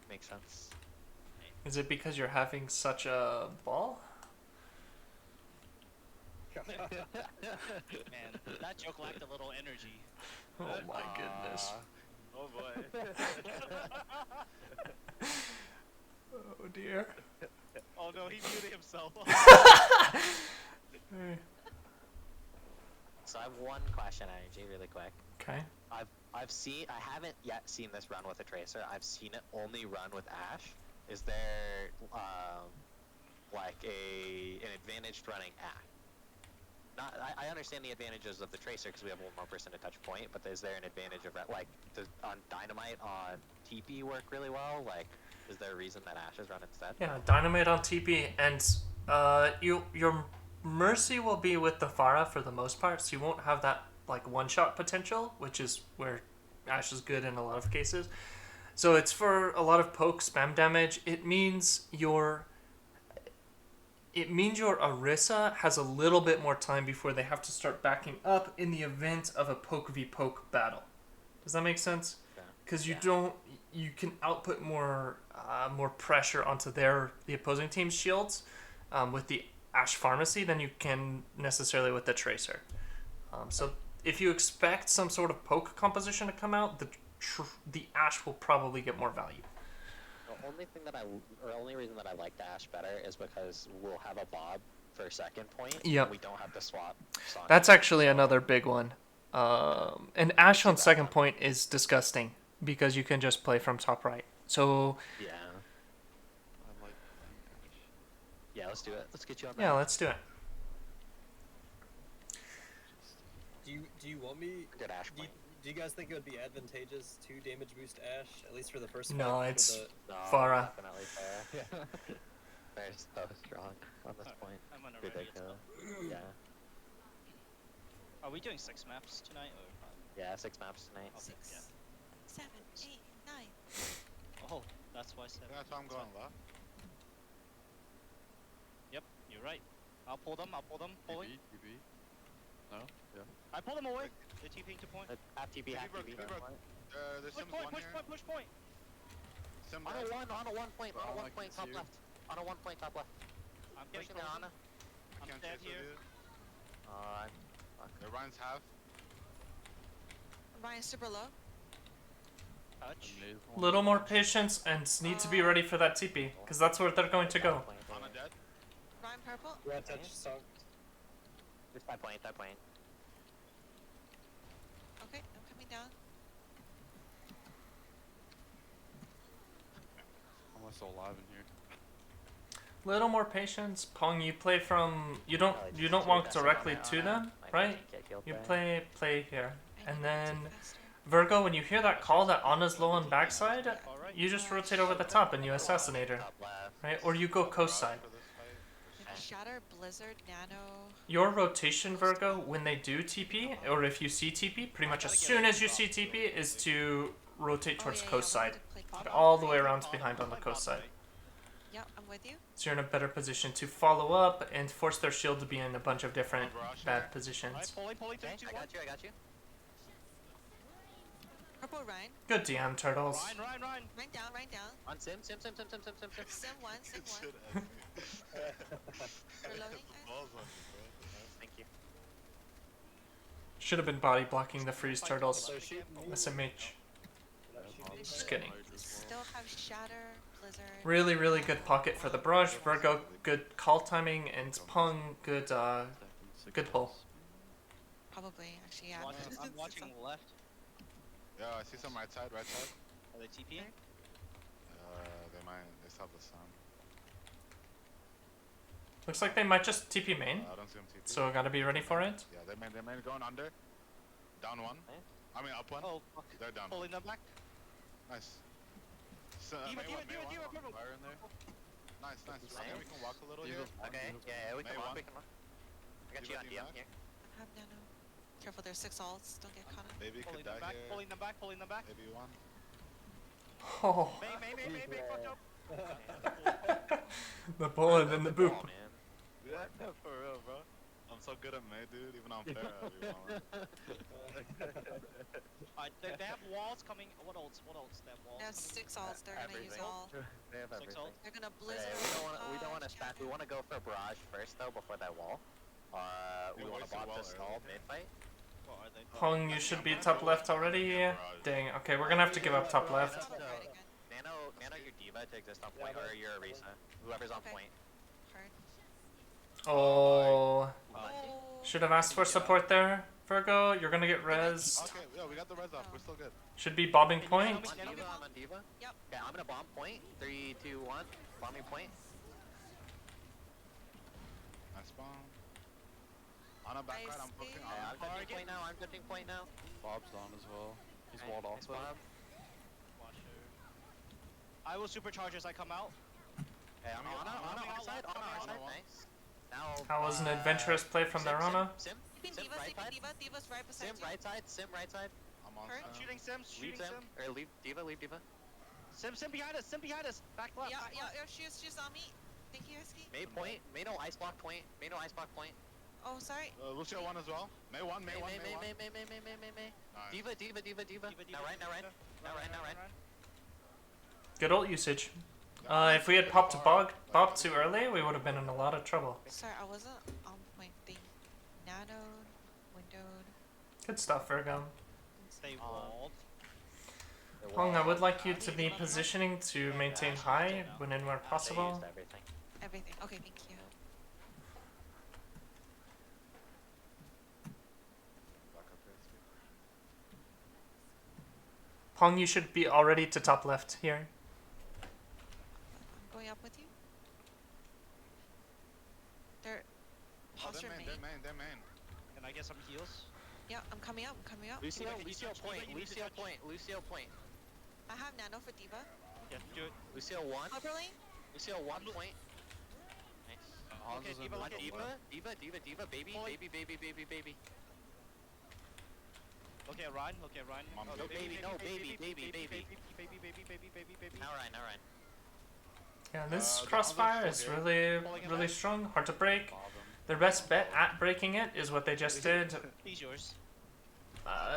Makes sense. Is it because you're having such a ball? Man, that joke lacked a little energy. Oh my goodness. Oh boy. Oh dear. Oh no, he muted himself. So I have one question, Energy, really quick. Okay. I haven't yet seen this run with a Tracer. I've seen it only run with Ashe. Is there like an advantaged running Ashe? I understand the advantages of the Tracer because we have one more person to touch point, but is there an advantage of that? Like, does on Dynamite on TP work really well? Like, is there a reason that Ashe is run instead? Yeah, Dynamite on TP, and your Mercy will be with the Pharah for the most part, so you won't have that like one-shot potential, which is where Ashe is good in a lot of cases. So it's for a lot of poke spam damage. It means your Orisa has a little bit more time before they have to start backing up in the event of a poke v poke battle. Does that make sense? Because you can output more pressure onto the opposing team's shields with the Ashe Pharmacy than you can necessarily with the Tracer. So if you expect some sort of poke composition to come out, the Ashe will probably get more value. The only reason that I like the Ashe better is because we'll have a Bob for second point. Yep. We don't have to swap. That's actually another big one. And Ashe on second point is disgusting because you can just play from top right. So yeah. I'm like playing Ashe. Yeah, let's do it. Let's get you on that. yeah, let's do it. Do you want me? Good Ashe point. Do you guys think it would be advantageous to damage boost Ashe, at least for the first No, fight? it's No, Pharah. definitely fair. They're so strong on this point. I'm on a ready. Ridiculous. Yeah. Are we doing 6 maps tonight or 5? Yeah, 6 maps tonight. Okay, 6, yeah. 7, 8, 9. Oh, that's why I said. That's why I'm going left. Yep, you're right. I'll pull them. Pulling. TB. No? Yeah. I pull them away. They're TPing to point. Half TP, half TP. There's Push Sims point, one push here. point, push point. Sims On a right. one point, Oh, I top can see you. left. On a 1 point, top left. I'm getting Pushing the frozen. Ana. I I'm can't dead chase with here. you. The Ryan's half. Ryan's super low. Touch. Little more patience and need to be ready for that TP because that's where they're going to go. Ana dead. Ryan purple. Red touch song. Just that point. Okay, I'm coming down. How am I still alive in here? Little more patience, Pong. You play from you don't walk directly to them, right? You play here, and then Virgo. When you hear that call that Anna's low on backside, you just rotate over the top and you assassinate her, right? Or you go coast side. Maybe Shatter, Blizzard, Nano. Your rotation, Virgo, when they do TP, or if you see TP, pretty much as soon as you see TP, is to rotate towards coast side, all the way around to behind on the coast side. Yep, I'm with you. So you're in a better position to follow up and force their shield to be in a bunch of different bad positions. Pulling, Okay, 3, 2, I 1. got you. Purple Ryan. Good DM, Turtles. Ryan. Ryan down. On Sim. Sim 1. Reloading. Balls on you, bro. Thank you. Should have been body blocking the freeze turtles. So shoot me. SMH. Just kidding. They still have Shatter, Blizzard. Really, really good pocket for the Barrage. Virgo, good call timing, and Pung, good pull. Probably, actually, yeah. I'm watching left. Yeah, I see some right side. Are they TPing? They still have the sun. Looks like they might just TP main, I don't see them TP. so gotta be ready for it. Yeah, they're main going under. Down one. I mean up one. Oh, fuck. They're down. Pulling them back. Nice. So, Diva, May one, Diva, May Diva, one. Diva. Fire in there. Nice. Nice. Okay, we can walk a little here. Okay, yeah, we May can walk, one. we can walk. I got you on Diva, DM here. I have Nano. Careful, there's 6 ults. Don't get caught up. Baby Pulling could them die back. here. Pulling them back. Pulling them back. Maybe one. Oh, May, fucked up. the pull and then the boop. Oh, man. Yeah, for real, bro. I'm so good at May, dude. Even on fair, Alright, they have walls coming. What ults? They have walls They have coming. 6 ults. They're gonna use Everything. all. They have 6 everything. ults. They're gonna Hey, Blizzard. we don't want to stack. We want to go for Barrage first, though, before that wall. We Dude, want to wasted bot wall the stall early. mid-fight. What are they? Pung, you should be top left already. Dang. Okay, we're gonna have to give up top left. Top right again. Nano your Diva to exist on point, or your Arisa. Whoever's on Okay. point. Hard. Oh, Oh. should have asked for support there, Virgo. You're gonna get res. Okay, yeah, we got the res up. We're still good. Should be bobbing point. I'm on Diva. I'm on Diva. Yep. Okay, I'm gonna bomb point. 3, 2, 1. Bombing point. Nice bomb. On a back I right, I'm see. pushing Okay, on I'm touching point now. I'm touching point now. Bob's on as well. He's Okay, walled off. nice Bob. Watch her. I will supercharge as I come out. Okay, I'm on our side. On our side. Nice. Now. That was an adventurous play from the Rana. Sim. Sleeping Sim Diva, right sleeping side. Diva. Diva's right beside Sim you. right side. Sim right side. I'm on Hurt. Sam. Shooting Sims. Leave Shooting Sim. Sim. Or leave Diva. Leave Diva. Sim behind us. Sim behind us. Back left. Yeah, back yeah, left. yeah, she's on me. Thank you, Husky. May point. May no ice block point. May no ice block point. Oh, sorry. Lucio one as well. May one. May. Nice. Diva. Diva, Now right. Now right. Good ult usage. If we had popped Bob too early, we would have been in a lot of trouble. Sorry, I wasn't on point. They nanoed, windowed. Good stuff, Virgo. They walled. Pung, I would like you to be positioning to maintain high when and where possible. Everything. Everything. Okay, thank you. Back up here, let's Pung, you should be already to top left here. I'm going up with you. They're Oh, posture they're main. they're main. Can I get some heals? Yeah, I'm coming up. Lucio Diva, you need to touch. point. Diva, you need to touch. Lucio point. I have nano for Diva. Yeah, do it. Lucio 1. Upper lane. Lucio 1 point. Nice. Hans Okay, is in Diva, the look at Diva, baby, Point. baby. Look at Ryan. Look at Ryan. Mom, Oh, no, baby. Now Ryan. Yeah, this the crossfire others is still really strong, hard to break. Bob him. Their best bet at breaking it is what they just did. He's yours.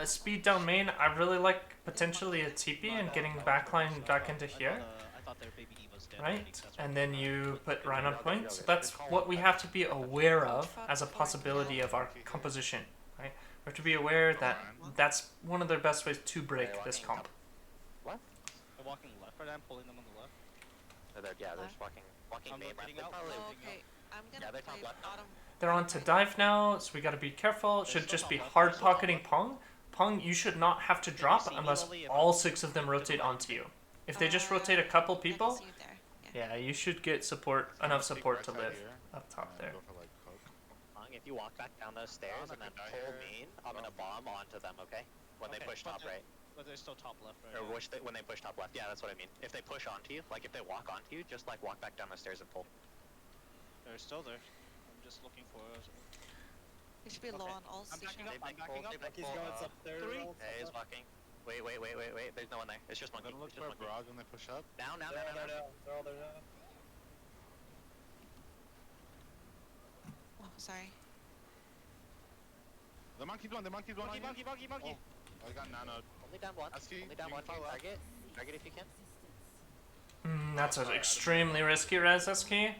Speed down main, I really like potentially a TP and getting backline back into here, I thought their baby Eve was dead. right? And then you put Ryan on point. So that's what we have to be aware of as a possibility of our composition, right? We have to be aware that that's one of their best ways to break this comp. What? They're walking left right now, pulling them on the left. They're just walking I'm main left. rotating They're out. probably Oh, okay. I'm gonna Yeah, they're top play left now. bottom. They're on to dive now, so we gotta be careful. Should just be hard pocketing Pong. Pong, you should not have to drop unless all 6 of them rotate onto you. If they just rotate a couple I can people, see you there. Yeah. yeah, you should get enough support to Right side live here, up top and there. Go for like poke. If you walk back down those stairs Down, and I then could die pull here. main, I'm gonna bomb onto them, okay? When they Okay, push top but right. But they're still top left right Or now. when they push top left. Yeah, that's what I mean. If they push onto you, like if they walk onto you, just like walk back down the stairs and pull. They're still there. I'm just looking for us. They should be low Okay. on all I'm backing stations. up. I'm backing up. He's going up there. Three. Hey, he's walking. Wait. There's no one there. It's just I'm monkey. gonna look It's just for monkey. Barrage when they push up. Down. They're all there now. Oh, sorry. The monkey's one on Monkey, you. monkey. Oh, I got nanoed. Only down one. Husky, Only down you one. can follow up. Target if you can. That's an extremely risky res, SK.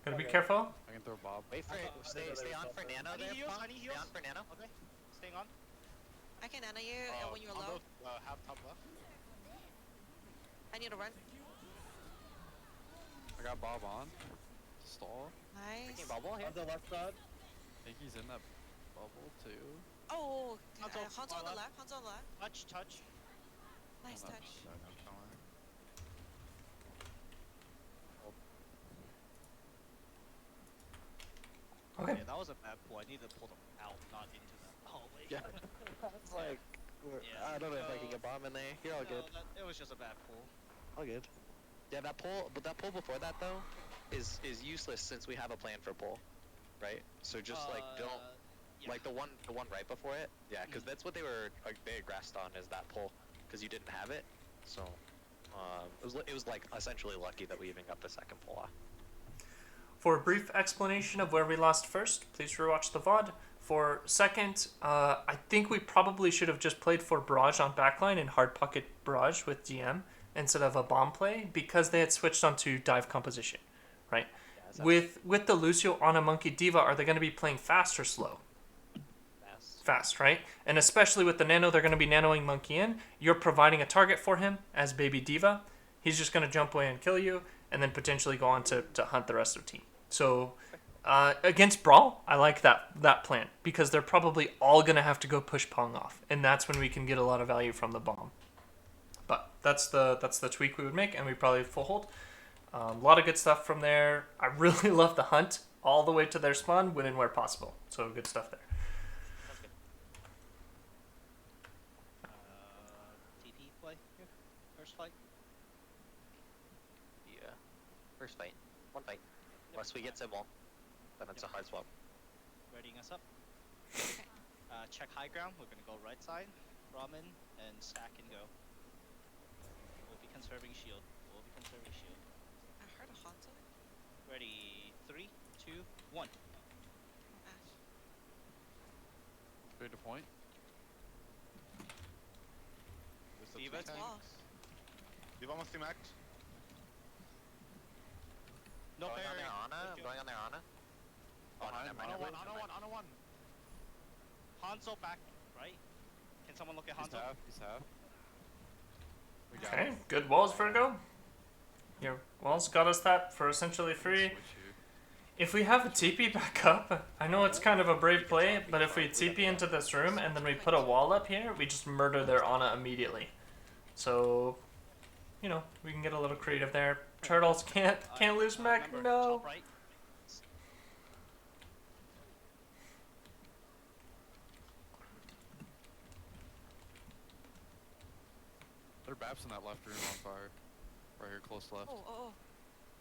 Gotta be careful. I can throw Bob. Wait for it. Stay on for nano I need there. heals, Pong. I need Stay heals. on for nano. Okay. Staying on. I can nano you when you're low. Half top left. I need to run. I got Bob on. Stall. Nice. Taking bubble here. On the left side. I think he's in that bubble too. Oh, Hanzo, Hanzo on the left. left. Hanzo on the left. Touch. Nice On that touch. side. Okay. Yeah, that was a bad pull. I need to pull them out, not into the hallway. Yeah. It's like, Yeah. I don't know if I can No. get bomb in there. You're all good. It was just a bad pull. All good. Yeah, that pull, but that pull before that though, is useless since we have a plan for pull, right? So just like don't Yeah. like the one right before it. Yeah, because that's what they aggressed on is that pull, because you didn't have it. So it was like essentially lucky that we even got the second pull off. For a brief explanation of where we lost first, please rewatch the VOD. For second, I think we probably should have just played for barrage on backline and hard pocket barrage with DM instead of a bomb play because they had switched onto dive composition, right? Yeah, With the Lucio on a Monkey Diva, are they going to be playing fast or slow? Fast, right? And especially with the nano, they're going to be nanoing Monkey in. You're providing a target for him as Baby Diva. He's just going to jump away and kill you and then potentially go on to hunt the rest of the team. So against Brawl, I like that plan because they're probably all going to have to go push Pong off. And that's when we can get a lot of value from the bomb. But that's the tweak we would make, and we probably full hold. A lot of good stuff from there. I really love the hunt all the way to their spawn when and where possible. So good stuff there. That's good. TP play here. First fight. Yeah. First fight. One fight. Unless we get Sybil, then it's a hard swap. Readying us up. Okay. Check high ground. We're gonna go right side. Ramen and stack and go. We'll be conserving shield. I heard a Hanzo. Ready? 3, 2, 1. Ash. Straight to point. There's the Diva two tank. tanks. Diva almost team act. No Going on parry. their Ana. Good I'm kill. going on their Ana. Oh, no, never mind. On one. Hanzo back, right? Can someone look at He's Hanzo? half. We got Okay, him. good walls, Virgo. Your walls got us that for essentially free. Switch you. If we have a TP back up, I know it's kind of a brave play, but if we TP into this room and then we put a wall up here, we just murder their Ana immediately. So, we can get a little creative there. Turtles can't lose mech, Remember, no. top right. Their Baps in that left room on fire. Right here, close left. Oh.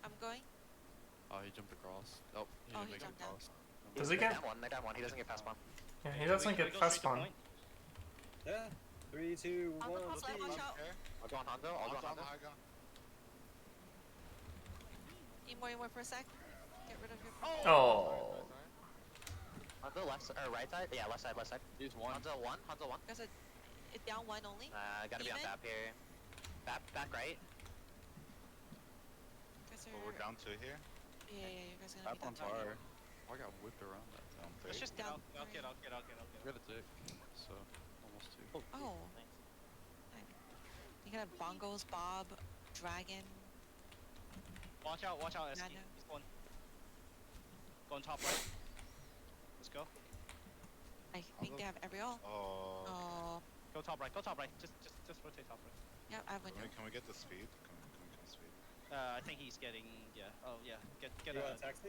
I'm going. Oh, he jumped across. Oh, he Oh, didn't he make it jumped down. across. Does he They get? got one. He doesn't get fast bomb. Yeah, he Can doesn't we get go fast straight to spawn. point? Yeah. 3, 2, 1. Hanzo, watch speed. out. I'll go on Hanzo. I'll go on Hanzo. Need more for a sec. Get rid of your. Oh. On the left or right side? Yeah, left side. He's one. Hanzo one. There's a down one only. Gotta be on Even? tap here. Back right. Guys Oh, are, we're down 2 here. Yeah, you guys are Bap gonna on be down fire. Oh, I got whipped around that. Down 3. Let's just get Down out. I'll get. We got a tick, so almost 2. Oh. You can have bongos, Bob, Dragon. Watch out, SK. Nano. He's going top right. Let's go. I think they have every all. Oh. Oh. Go top right. Just rotate top right. Yep, I have window. Can we get the speed? Can we get the speed? I think he's getting. Yeah. Oh yeah. Get You a. want a taxi?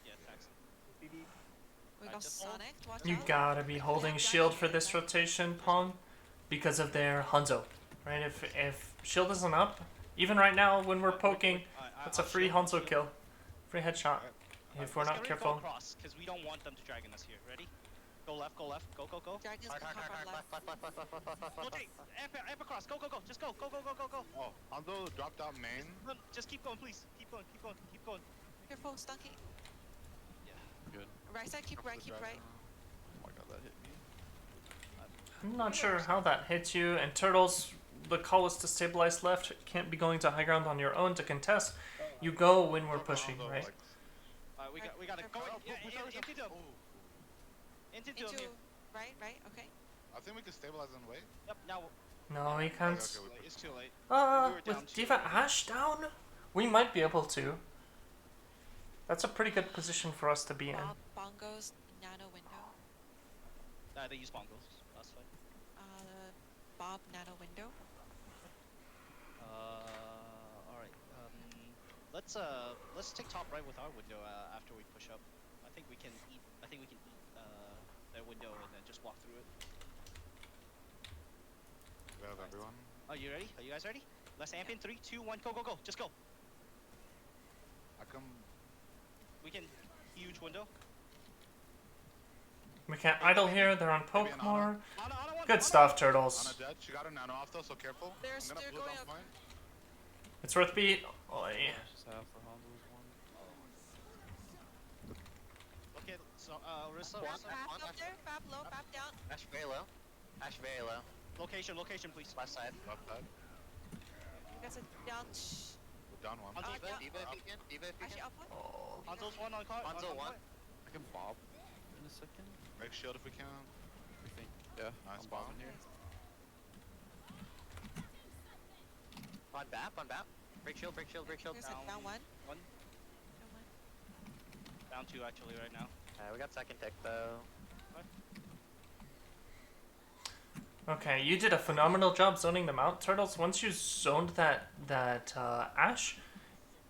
Yeah, taxi. BB? We I got just- Sonic. Watch You out. gotta be holding shield for this rotation, Pong, because of their Hanzo, right? If shield isn't up, even right now when we're poking, that's a free Hanzo kill, free headshot. If we're not careful. Because we don't want them to drag us here. Ready? Go left. Go. Dragon's Hard. gonna come from left. Rotate. Amp across. Go. Just go. Go. Oh, Hanzo dropped out main. No, just keep going, please. Keep going. Careful, Stunky. Yeah. Good. Right side, keep right. Oh my god, that hit me. I'm not sure how that hits you. And Turtles, the call was to stabilize left. Can't be going to high ground on your own to contest. You go when we're pushing, Hanzo, right? We gotta go. Careful. Into dome. Into dome Into here. right. Okay. I think we can stabilize and wait. Yep. Now. No, he Okay, can't. okay, we It's too late. With down two Diva already. Ash down, we might be able to. That's a pretty good position for us to be in. Bob Bongo's nano window. They use bongos. That's fine. Bob nano window. All right. Let's take top right with our window after we push up. I think we can eat their window and then just walk through it. We have Right. everyone. Are you ready? Are you guys ready? Let's amp in 3, 2, 1, go, go, go. Just go. I come. We can huge window. We can't idle here. They're on poke Maybe an more. Ana, one, Good Ana. stuff, On turtles. a dead. She got a nano off though, so careful. They're I'm gonna still blue going on up. point. It's worth beat. Oi. Just half for Hanzo's one. Okay, so Rissa, Bap, Rissa, bap up there. Bap low. Bap down. Ash very low. Ash very low. location, please. Left side. Left side. You guys are down. Shh. We're down one. Hanzo, Diva, yeah. Diva if you can. Diva if you Actually, can. up one. Oh. Hanzo's one on card. Hanzo on one. point. I can bob in a second. Break shield if we can. I think. Yeah. Nice I'm bomb. bobbing here. On BAP, on BAP. Break shield, break shield, break shield. You guys are down one. One. Down one. Down 2 actually right now. We got second tick though. Okay, you did a phenomenal job zoning them out, turtles. Once you zoned that Ash,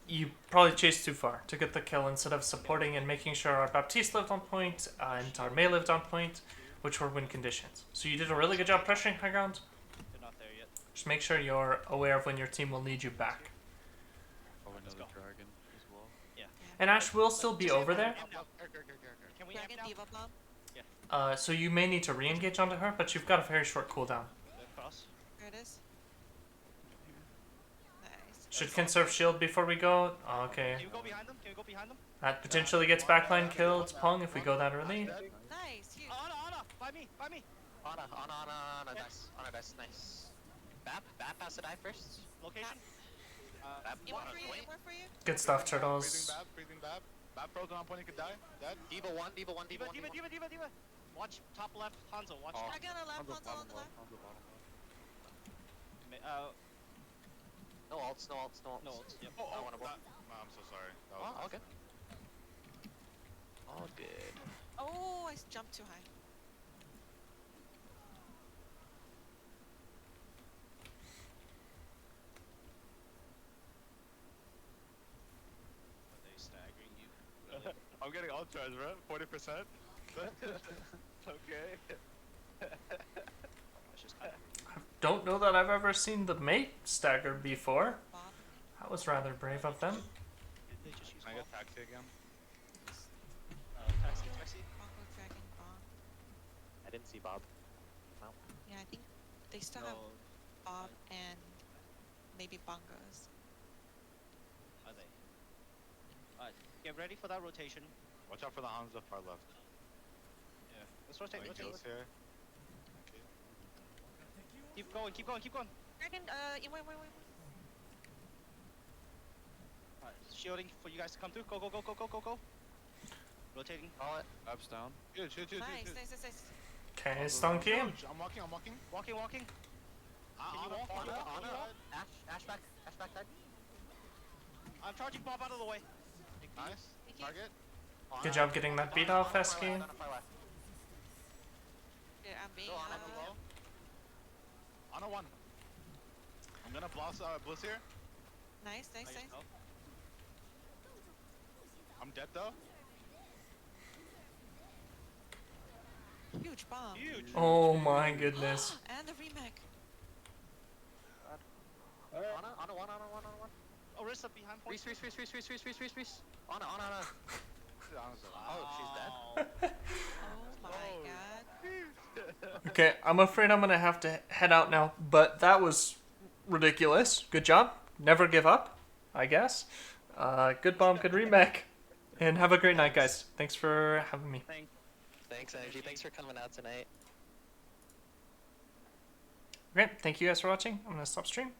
you probably chased too far to get the kill instead of supporting and making sure our Baptiste lived on point and our Mei lived on point, which were win conditions. So you did a really good job pressuring high ground. They're not there yet. Just make sure you're aware of when your team will need you back. Oh, Let's another go. dragon as well. And Ash will still be over there. Amp down. Can we amp Dragon down? Diva bomb. So you may need to re-engage onto her, but you've got a very short cooldown. Then cross. There it is. Nice. Should conserve shield before we go. Okay. Can you go behind them? Can you go behind them? That potentially gets backline killed, Pong, if we go that early. Nice. Huge. Ana, by me, by me. On dice. On our dice, nice. BAP has to die first. Location. BAP It on worked our for you. point. It worked for you. Good stuff, Breathing turtles. bab, breathing bab. Bab frozen on point, he could die. Dead. Diva 1, Diva 1, Diva Diva, 1, Diva, Diva, Diva, Diva. Watch top left, Hanzo. Watch. Oh. Dragon on the left. Hanzo Hanzo on bottom the left. left. Hanzo bottom left. No ults, no ults, no ults. No ults. Yep. I wanna block. No, I'm so sorry. That was Oh, okay. All good. Oh, I jumped too high. Are they staggering you? Really? I'm getting all charge, bro. 40%. Okay. That's just kind of Don't know that I've ever seen the mate stagger before. Bob. That was rather brave of them. They just use Can I ball. get taxi again? Taxi, taxi. Bongo Dragon bomb. I didn't see Bob. Yeah, I think they still No. have Bob and maybe Bongos. Are they? Alright, get ready for that rotation. Watch out for the Hanzo far left. Yeah. Let's rotate, Like rotate. kills here. Okay. Keep going, keep going, keep going. Dragon, wait. Alright, shielding for you guys to come through. Go, go, go, go, go, go, go. Rotating. Call it. Bab's down. Shoot. Nice, nice. Okay, Stonky. I'm walking. Walking. Can you walk? Can you walk? Ash back side. I'm charging Bob out of the way. Nice. Thank you. Target. Good job getting that beat off, SK. Yeah, I'm being. Go on, Low. On a 1. I'm gonna blast Bliss here. Nice. Oh, I'm dead though. Huge bomb. huge. Oh my goodness. And the remake. On a 1. Orisa behind point. Reese. On a. Oh, she's dead. Oh my god. Okay, I'm afraid I'm gonna have to head out now, but that was ridiculous. Good job. Never give up, I guess. Good bomb, good remake. And have a great night, guys. Thanks for having me. Thanks, Energy. Thanks for coming out tonight. Okay, thank you guys for watching. I'm gonna stop stream.